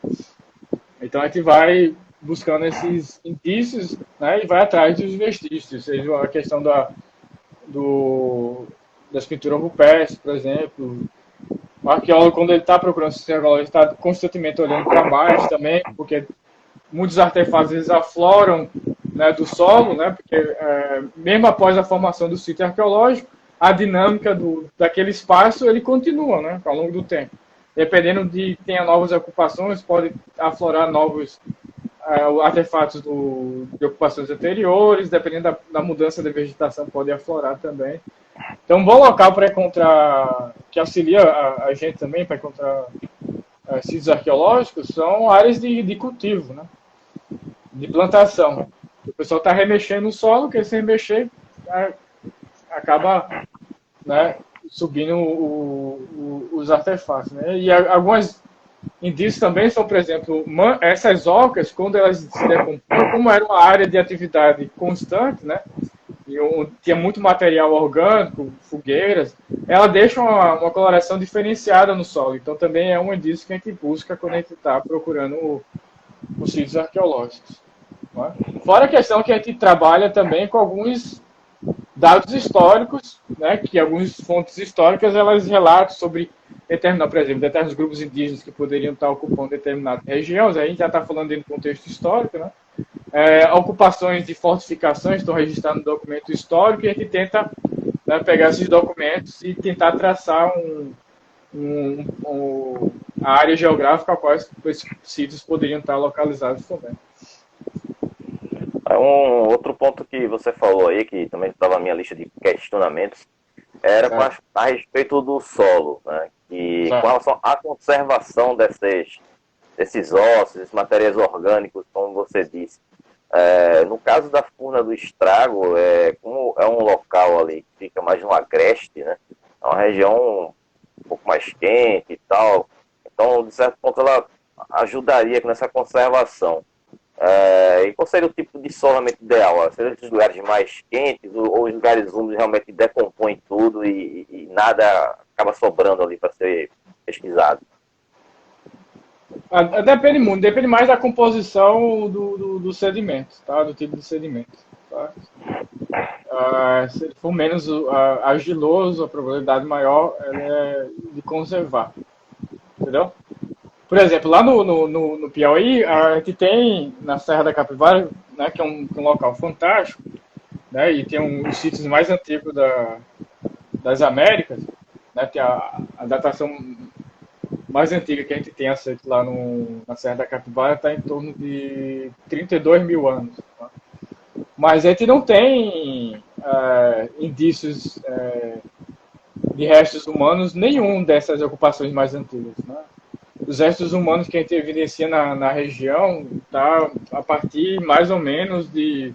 Então a gente vai buscando esses indícios, né, e vai atrás dos vestígios, seja a questão das pinturas rupestres, por exemplo. O arqueólogo, quando ele está procurando sítios arqueológicos, está constantemente olhando para baixo também, porque muitos artefatos eles afloram, né, do solo, né, porque mesmo após a formação do sítio arqueológico, a dinâmica daquele espaço ele continua, né, ao longo do tempo. Dependendo de que tenha novas ocupações, pode aflorar novos artefatos de ocupações anteriores, dependendo da mudança da vegetação, pode aflorar também. Então, um bom local para encontrar, que auxilia a gente também para encontrar sítios arqueológicos, são áreas de cultivo, né, de plantação. O pessoal está remexendo no solo, que se remexer acaba, né, subindo os artefatos, né? E alguns indícios também são, por exemplo, essas ocas, quando elas se decompõem, como era uma área de atividade constante, né, e tinha muito material orgânico, fogueiras, ela deixa uma coloração diferenciada no solo. Então também é um indício que a gente busca quando a gente está procurando os sítios arqueológicos. Né? Fora a questão que a gente trabalha também com alguns dados históricos, né, que algumas fontes históricas elas relatam sobre por exemplo, determinados grupos indígenas que poderiam estar ocupando determinadas regiões. Aí a gente já está falando dentro do contexto histórico, né? Ocupações de fortificações estão registradas no documento histórico, e a gente tenta, né, pegar esses documentos e tentar traçar a área geográfica a qual esses sítios poderiam estar localizados também. Um outro ponto que você falou aí, que também estava na minha lista de questionamentos, era a respeito do solo, né? E com relação à conservação desses ossos, desses materiais orgânicos, como você disse. No caso da Furna do Estrago, como é um local ali que fica mais no agreste, né? É uma região um pouco mais quente e tal. Então, de certo ponto, ela ajudaria nessa conservação. E qual seria o tipo de solo realmente ideal? Seria os lugares mais quentes ou os lugares úmidos realmente decompõem tudo e nada acaba sobrando ali para ser pesquisado? Depende muito, depende mais da composição do sedimento, tá? Do tipo de sedimento. Tá? Se ele for menos argiloso, a probabilidade maior é de conservar. Entendeu? Por exemplo, lá no Piauí, a gente tem na Serra da Capivara, né, que é um local fantástico, né, e tem os sítios mais antigos das Américas, né, tem a datação mais antiga que a gente tem aceito lá na Serra da Capivara está em torno de 32 mil anos. Tá? Mas a gente não tem indícios de restos humanos nenhum dessas ocupações mais antigas. Né? Os restos humanos que a gente evidencia na região tá a partir mais ou menos de,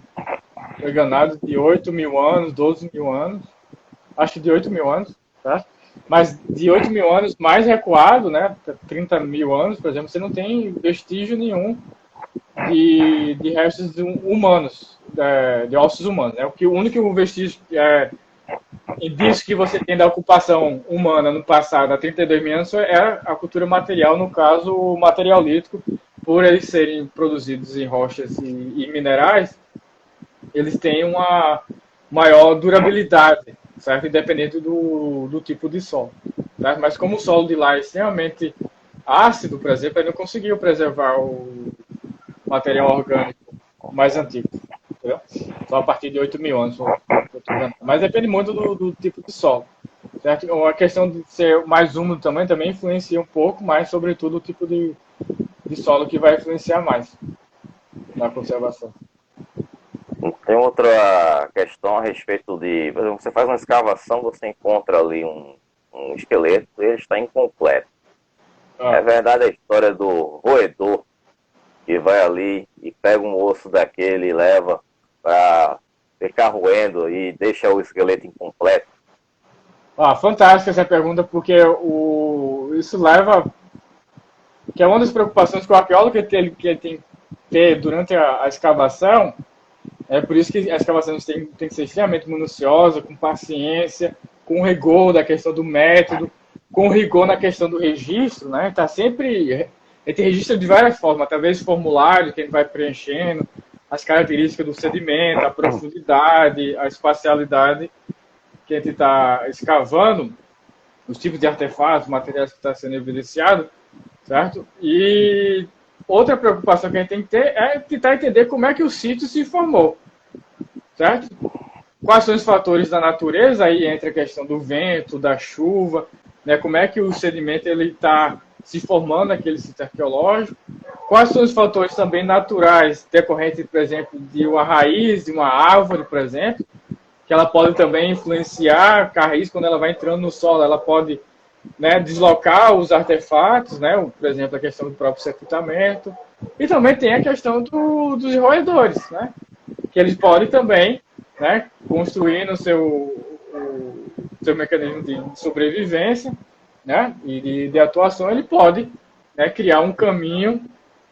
enganado, de 8 mil anos, 12 mil anos, acho que de 8 mil anos, tá? Mas de 8 mil anos mais recuado, né, 30 mil anos, por exemplo, você não tem vestígio nenhum de restos humanos de ossos humanos. Né? O único vestígio indício que você tem da ocupação humana no passado, há 32 mil anos, é a cultura material, no caso, o material lítico, por eles serem produzidos em rochas e minerais, eles têm uma maior durabilidade, certo? Independente do tipo de solo. Certo? Mas como o solo de lá é extremamente ácido, por exemplo, ele não conseguiu preservar o material orgânico mais antigo. Entendeu? Só a partir de 8 mil anos. Mas depende muito do tipo de solo. Certo? A questão de ser mais úmido também influencia um pouco, mas sobretudo o tipo de solo que vai influenciar mais na conservação. Tem outra questão a respeito de, por exemplo, você faz uma escavação, você encontra ali um esqueleto, ele está incompleto. É verdade a história do roedor que vai ali e pega um osso daquele e leva para ficar roendo e deixa o esqueleto incompleto? Fantástica essa pergunta, porque isso leva, que é uma das preocupações que o arqueólogo tem que ter durante a escavação. É por isso que a escavação tem que ser extremamente minuciosa, com paciência, com rigor da questão do método, com rigor na questão do registro, né? Tá sempre, a gente registra de várias formas, através de formulário que a gente vai preenchendo, as características do sedimento, a profundidade, a espacialidade que a gente está escavando, os tipos de artefatos, materiais que estão sendo evidenciados, certo? E outra preocupação que a gente tem que ter é tentar entender como é que o sítio se formou, certo? Quais são os fatores da natureza, aí entra a questão do vento, da chuva, né? Como é que o sedimento está se formando naquele sítio arqueológico, quais são os fatores também naturais, decorrentes, por exemplo, de uma raiz, de uma árvore, por exemplo, que ela pode também influenciar a raiz quando ela vai entrando no solo, ela pode, né, deslocar os artefatos, né, por exemplo, a questão do próprio sepultamento, e também tem a questão dos roedores, né, que eles podem também, né, construir no seu mecanismo de sobrevivência, né, e de atuação, ele pode, né, criar um caminho,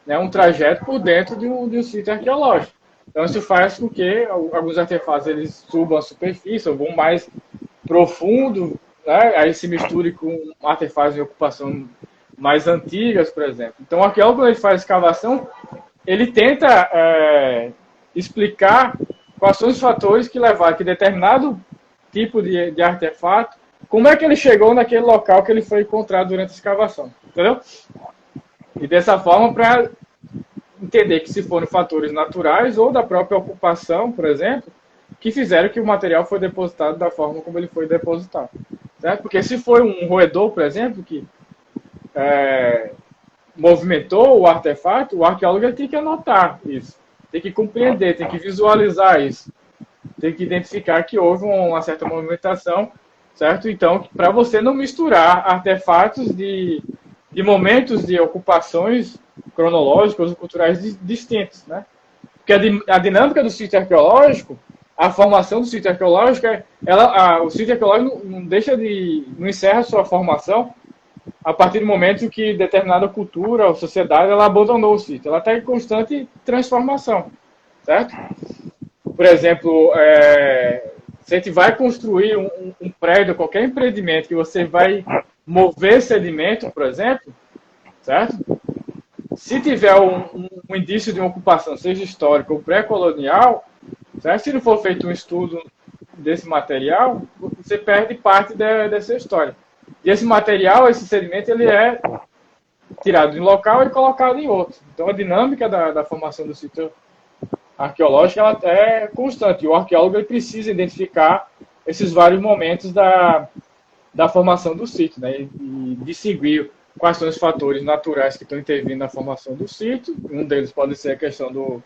né, um trajeto por dentro de um sítio arqueológico. Então isso faz com que alguns artefatos eles subam a superfície ou vão mais profundo, né? Aí se misture com artefatos de ocupação mais antigas, por exemplo. Então, o arqueólogo, quando ele faz escavação, ele tenta explicar quais são os fatores que levaram que determinado tipo de artefato, como é que ele chegou naquele local que ele foi encontrado durante a escavação, entendeu? E dessa forma, para entender que se foram fatores naturais ou da própria ocupação, por exemplo, que fizeram que o material foi depositado da forma como ele foi depositado. Certo? Porque se foi um roedor, por exemplo, que movimentou o artefato, o arqueólogo tem que anotar isso, tem que compreender, tem que visualizar isso, tem que identificar que houve uma certa movimentação, certo? Então, para você não misturar artefatos de momentos de ocupações cronológicas ou culturais distintos, né? Porque a dinâmica do sítio arqueológico, a formação do sítio arqueológico, o sítio arqueológico não encerra a sua formação a partir do momento que determinada cultura ou sociedade ela abandonou o sítio. Ela está em constante transformação, certo? Por exemplo, se a gente vai construir um prédio, qualquer empreendimento que você vai mover sedimento, por exemplo, certo? Se tiver um indício de uma ocupação, seja histórica ou pré-colonial, certo? Se não for feito um estudo desse material, você perde parte dessa história. E esse material, esse sedimento, ele é tirado de um local e colocado em outro. Então, a dinâmica da formação do sítio arqueológico ela é constante. O arqueólogo ele precisa identificar esses vários momentos da formação do sítio, né? E distinguir quais são os fatores naturais que estão intervindo na formação do sítio. Um deles pode ser a questão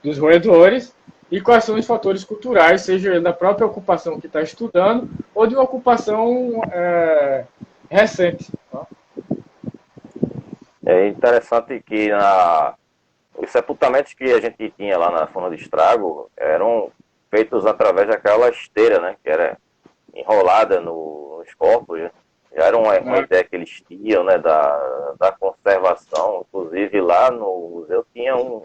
dos roedores. E quais são os fatores culturais, seja da própria ocupação que está estudando ou de uma ocupação recente. Tá? É interessante que os sepultamentos que a gente tinha lá na zona de estrago eram feitos através daquela esteira, né? Que era enrolada nos corpos. Né? Já era uma ideia que eles tinham, né? Da conservação. Inclusive lá no museu tinha um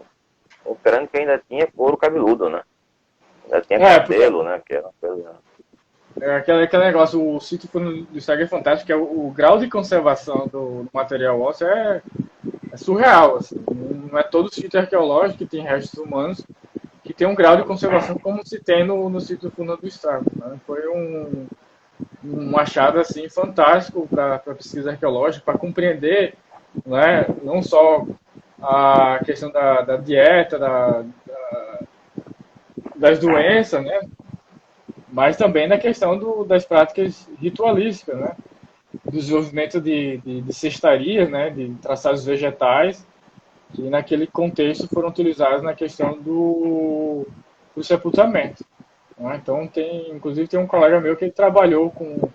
crânio que ainda tinha couro cabeludo, né? Ainda tinha Porque cabelo, né? Que era uma coisa... aquele negócio, o sítio do Instagram é fantástico, que é o grau de conservação do material ósseo é surreal. Assim. Não é todo sítio arqueológico que tem restos humanos que tem um grau de conservação como se tem no sítio do Fundo do Estado. Né? Foi um achado assim, fantástico para a pesquisa arqueológica, para compreender, né, não só a questão da dieta, das doenças, né, mas também na questão das práticas ritualísticas, né, do desenvolvimento de cestarias, né, de traçados vegetais, que naquele contexto foram utilizados na questão do sepultamento. Né? Então, inclusive, tem um colega meu que ele trabalhou com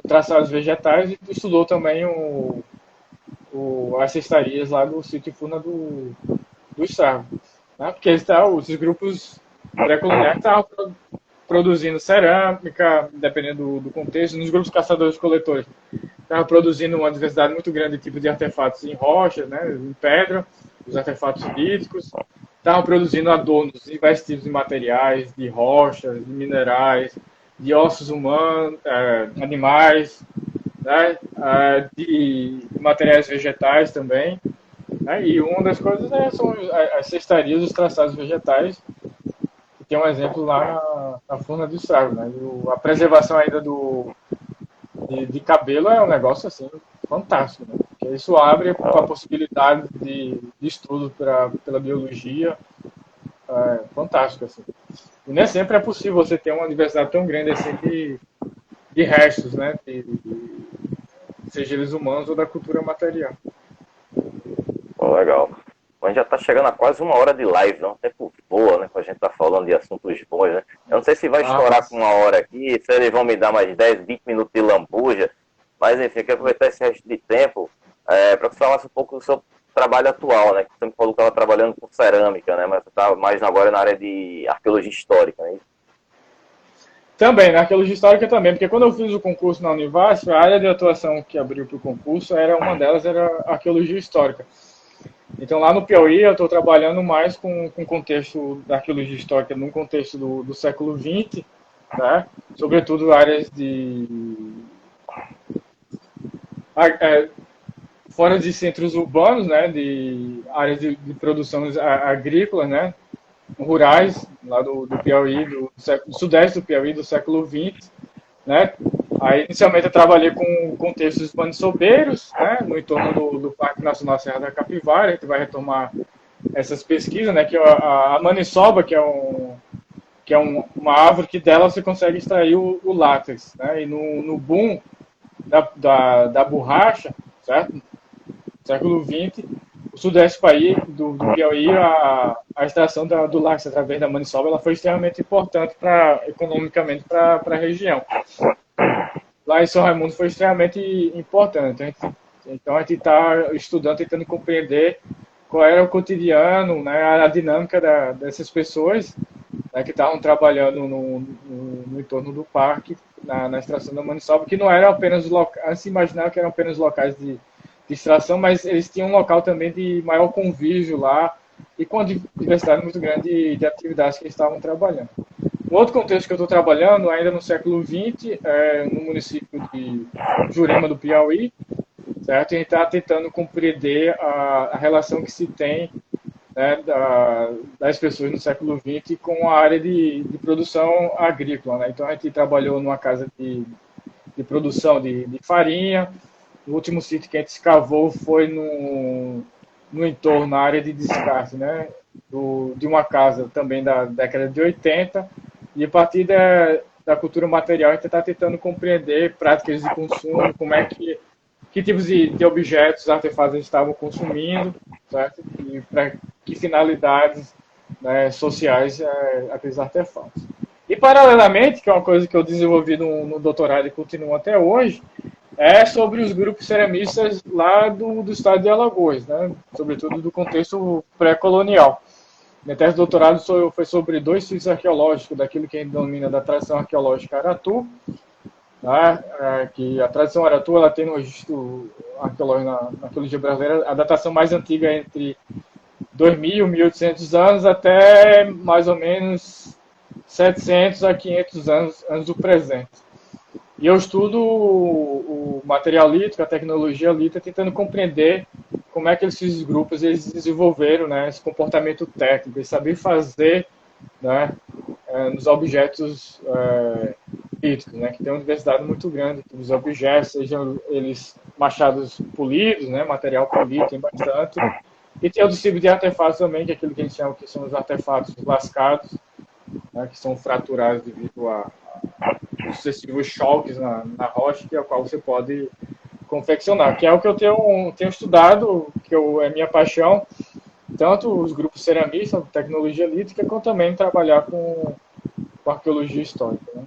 traçados vegetais e estudou também as cestarias lá do sítio Funa do Estado. Né? Porque esses grupos pré-coloniais estavam produzindo cerâmica, dependendo do contexto, nos grupos caçadores-coletores. Estava produzindo uma diversidade muito grande de tipos de artefatos em rocha, né, em pedra, os artefatos líticos. Estava produzindo adornos e vestígios de materiais, de rochas, de minerais, de ossos humanos, animais, né, de materiais vegetais também. Né, e uma das coisas são as cestarias, os traçados vegetais. Tem um exemplo lá na Furna do Estrago. Né, a preservação ainda de cabelo é um negócio assim fantástico, né? Porque isso abre a possibilidade de estudo pela biologia, fantástico assim. E nem sempre é possível você ter uma diversidade tão grande assim de restos, né? Seja eles humanos ou da cultura material. Pô, legal. A gente já tá chegando a quase 1 hora de live, não? O tempo voa, né? Que a gente tá falando de assuntos bons, né? Eu não sei se vai estourar com 1 hora aqui, se eles vão me dar mais 10, 20 minutos de lambuja, mas enfim, eu quero aproveitar esse resto de tempo para que você falasse um pouco do seu trabalho atual, né? Que você me falou que estava trabalhando com cerâmica, né? Mas você está mais agora na área de arqueologia histórica, né? Também, na arqueologia histórica também, porque quando eu fiz o concurso na Univasf, a área de atuação que abriu para o concurso, uma delas era arqueologia histórica. Então, lá no Piauí, eu estou trabalhando mais com o contexto da arqueologia histórica, no contexto do século XX, né? Sobretudo áreas fora de centros urbanos, né? De áreas de produção agrícola, né? Rurais, lá do Piauí, do sudeste do Piauí, do século XX, né? Aí, inicialmente, eu trabalhei com contextos manissobeiros, né, no entorno do Parque Nacional Serra da Capivara. A gente vai retomar essas pesquisas, né, que a maniçoba, que é uma árvore que dela você consegue extrair o látex, né, e no boom da borracha, certo? Século XX, o sudeste do Piauí, a extração do látex através da maniçoba, ela foi extremamente importante economicamente para a região. Lá em São Raimundo foi extremamente importante. Então a gente está estudando, tentando compreender qual era o cotidiano, né, a dinâmica dessas pessoas, né, que estavam trabalhando no entorno do parque, na extração da maniçoba, que não eram apenas locais, antes de imaginar que eram apenas locais de extração, mas eles tinham um local também de maior convívio lá e com uma diversidade muito grande de atividades que eles estavam trabalhando. Um outro contexto que eu estou trabalhando, ainda no século XX, no município de Jurema do Piauí, certo? E a gente está tentando compreender a relação que se tem, né, das pessoas no século XX com a área de produção agrícola. Né? Então, a gente trabalhou numa casa de produção de farinha. O último sítio que a gente escavou foi no entorno, na área de descarte, né? De uma casa também da década de 80. E a partir da cultura material, a gente está tentando compreender práticas de consumo, que tipos de objetos, artefatos eles estavam consumindo, certo? E para que finalidades, né, sociais aqueles artefatos. E, paralelamente, que é uma coisa que eu desenvolvi no doutorado e continuo até hoje, é sobre os grupos ceramistas lá do estado de Alagoas, né? Sobretudo do contexto pré-colonial. Minha tese de doutorado foi sobre 2 sítios arqueológicos, daquilo que a gente denomina da tradição arqueológica Aratu, tá? Que a tradição Aratu ela tem no registro arqueológico na arqueologia brasileira a datação mais antiga entre 2.000 e 1.800 anos até mais ou menos 700 a 500 anos do presente. E eu estudo o material lítico, a tecnologia lítica, tentando compreender como é que esses grupos eles desenvolveram, né, esse comportamento técnico, esse saber fazer, né, nos objetos líticos, né, que tem uma diversidade muito grande dos objetos, sejam eles machados polidos, né, material polido, tem bastante. E tem outros tipos de artefatos também, que é aquilo que a gente chama que são os artefatos lascados, né, que são fraturados devido a sucessivos choques na rocha, que é o qual você pode confeccionar, que é o que eu tenho estudado, é minha paixão, tanto os grupos ceramistas, tecnologia lítica, como também trabalhar com arqueologia histórica. Né?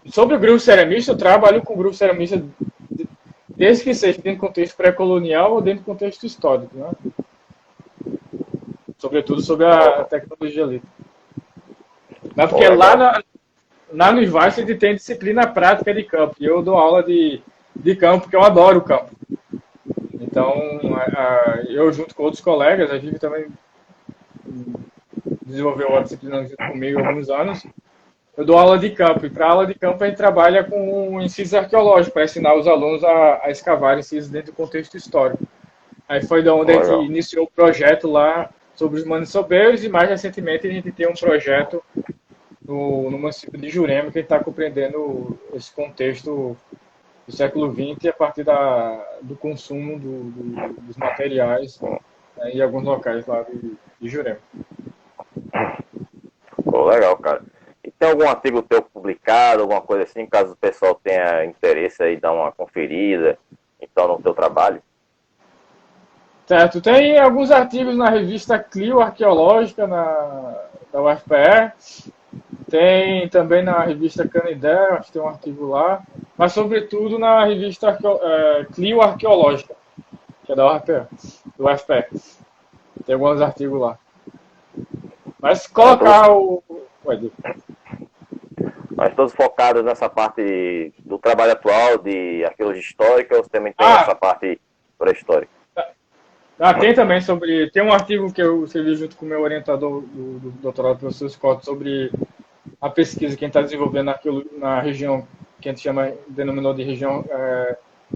Sobre o grupo ceramista, eu trabalho com o grupo ceramista desde que seja dentro do contexto pré-colonial ou dentro do contexto histórico, né? Sobretudo sobre a tecnologia lítica. Mas porque lá no University tem disciplina prática de campo, e eu dou aula de campo, porque eu adoro o campo. Então, eu junto com outros colegas, a gente também desenvolveu a disciplina junto comigo há alguns anos, eu dou aula de campo, e para aula de campo a gente trabalha com incisos arqueológicos, para ensinar os alunos a escavar incisos dentro do contexto histórico. Aí foi de onde a gente iniciou o projeto lá sobre os maniçobeiros, e mais recentemente a gente tem um projeto no município de Jurema, que está compreendendo esse contexto do século XX a partir do consumo dos materiais, né, em alguns locais lá de Jurema. Pô, legal, cara. E tem algum artigo teu publicado, alguma coisa assim, caso o pessoal tenha interesse aí, dar uma conferida, então, no teu trabalho? Certo, tem alguns artigos na revista Clio Arqueológica, da UFPE, tem também na revista Canidé, acho que tem um artigo lá, mas sobretudo na revista Clio Arqueológica, que é da UFPE. Tem alguns artigos lá. Mas colocar o... Mas todos focados nessa parte do trabalho atual de arqueologia histórica, ou você também tem essa parte pré-histórica? Tem também tem um artigo que eu escrevi junto com o meu orientador do doutorado, o professor Scott, sobre a pesquisa que a gente está desenvolvendo na região que a gente denominou de região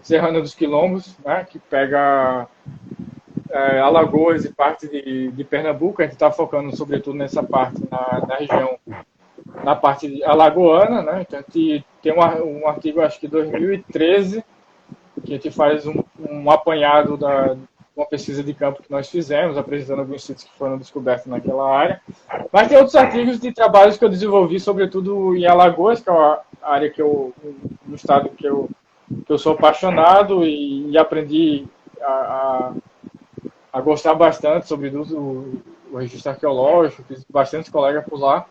Serrana dos Quilombos, né, que pega Alagoas e parte de Pernambuco. A gente está focando sobretudo nessa parte, na região, na parte alagoana, né? Então, a gente tem um artigo, acho que 2013, que a gente faz um apanhado uma pesquisa de campo que nós fizemos, apresentando alguns sítios que foram descobertos naquela área. Mas tem outros artigos de trabalhos que eu desenvolvi, sobretudo em Alagoas, que é a área no estado que eu sou apaixonado e aprendi a gostar bastante, sobretudo o registro arqueológico, fiz bastante colegas por lá,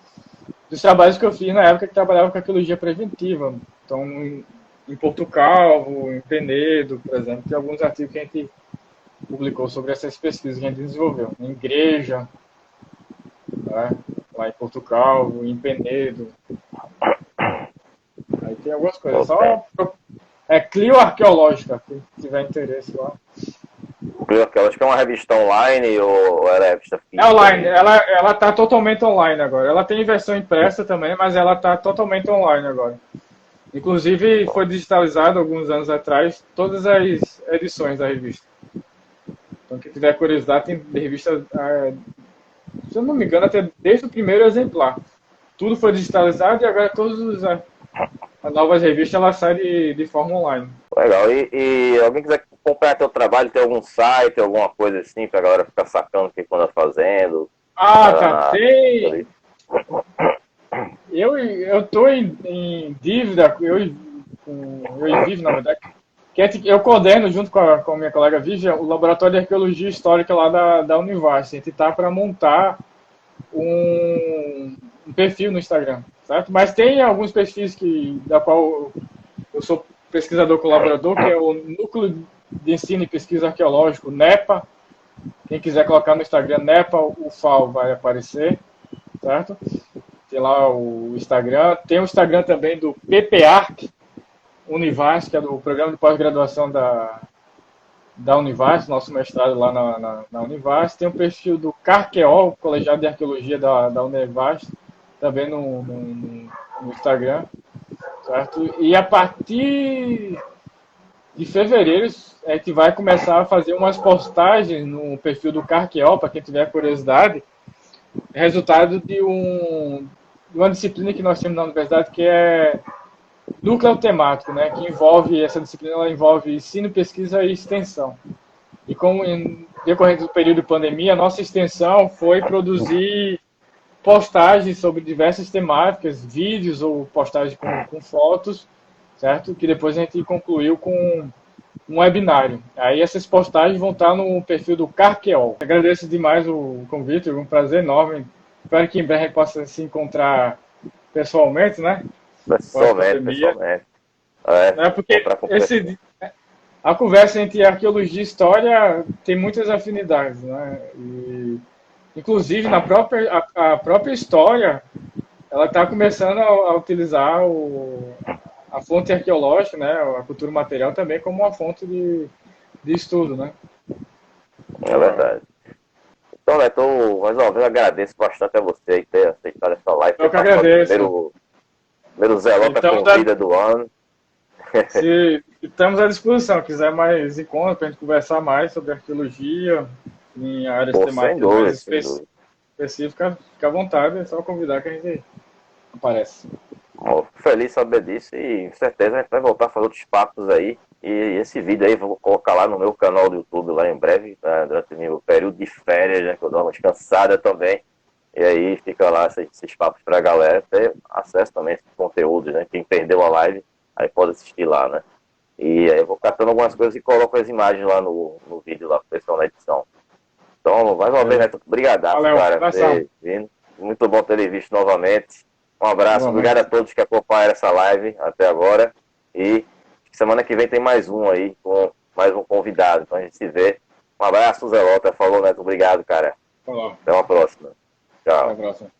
dos trabalhos que eu fiz na época que trabalhava com arqueologia preventiva. Então, em Porto Calvo, em Penedo, por exemplo, tem alguns artigos que a gente publicou sobre essas pesquisas que a gente desenvolveu. Em Igreja, né, lá em Porto Calvo, em Penedo. Aí tem algumas coisas. Só Clio Arqueológica, quem tiver interesse lá. Clio Arqueológica é uma revista online ou ela é revista física? É online, ela está totalmente online agora. Ela tem versão impressa também, mas ela está totalmente online agora. Inclusive, foi digitalizado alguns anos atrás todas as edições da revista. Então, quem tiver curiosidade, tem revista, se eu não me engano, até desde o primeiro exemplar. Tudo foi digitalizado e agora todas as novas revistas elas saem de forma online. Legal. E alguém quiser acompanhar teu trabalho, tem algum site, alguma coisa assim, pra galera ficar sacando o que anda fazendo? Cara, tem... Eu tô em dívida, eu e Vivi, na verdade, eu coordeno junto com a minha colega Vivi o Laboratório de Arqueologia Histórica lá da Univars. A gente está para montar um perfil no Instagram, certo? Mas tem alguns perfis da qual eu sou pesquisador colaborador, que é o Núcleo de Ensino e Pesquisa Arqueológico, NEPA. Quem quiser colocar no Instagram NEPA, o FAO vai aparecer, certo? Tem lá o Instagram. Tem o Instagram também do PPARC Univars, que é do programa de pós-graduação da Univars, nosso mestrado lá na Univars. Tem o perfil do CARQEO, Colegiado de Arqueologia da Univars, também no Instagram, certo? E a partir de fevereiro a gente vai começar a fazer umas postagens no perfil do Carqueol, para quem tiver curiosidade, resultado de uma disciplina que nós temos na universidade que é núcleo temático, né? Que envolve, essa disciplina ela envolve ensino, pesquisa e extensão. E como em decorrente do período de pandemia, a nossa extensão foi produzir postagens sobre diversas temáticas, vídeos ou postagens com fotos, certo? Que depois a gente concluiu com um webinário. Aí essas postagens vão estar no perfil do Carqueol. Agradeço demais o convite, um prazer enorme. Espero que em breve a gente possa se encontrar pessoalmente, né? Pessoalmente. É, porque a conversa entre arqueologia e história tem muitas afinidades, né? E, inclusive, a própria história, ela está começando a utilizar a fonte arqueológica, né? A cultura material também como uma fonte de estudo, né? É verdade. Então, Neto, mais uma vez agradeço bastante a você aí ter aceitado essa live. Eu que agradeço. Primeiro Zelota então, Convida do ano. Se estamos à disposição, quiser mais encontros para a gente conversar mais sobre arqueologia, em áreas temáticas mais específicas, fica à vontade, é só convidar que a gente aparece. Feliz saber disso e com certeza a gente vai voltar a fazer outros papos aí. E esse vídeo aí vou colocar lá no meu canal do YouTube lá em breve, né, durante o meu período de férias, né, que eu dou uma descansada também. E aí fica lá esses papos pra galera ter acesso também a esses conteúdos, né? Quem perdeu a live, aí pode assistir lá, né? E aí eu vou catando algumas coisas e coloco as imagens lá no vídeo lá pro pessoal na edição. Então, mais uma vez, Neto, obrigadaço, cara, por ter vindo. Muito bom ter lhe visto novamente. Um abraço, obrigado a todos que acompanharam essa live até agora. E semana que vem tem mais um aí, com mais um convidado. Então a gente se vê. Um abraço, Zelota. Falou, Neto. Obrigado, cara. Falou. Até uma próxima. Tchau. Até a próxima.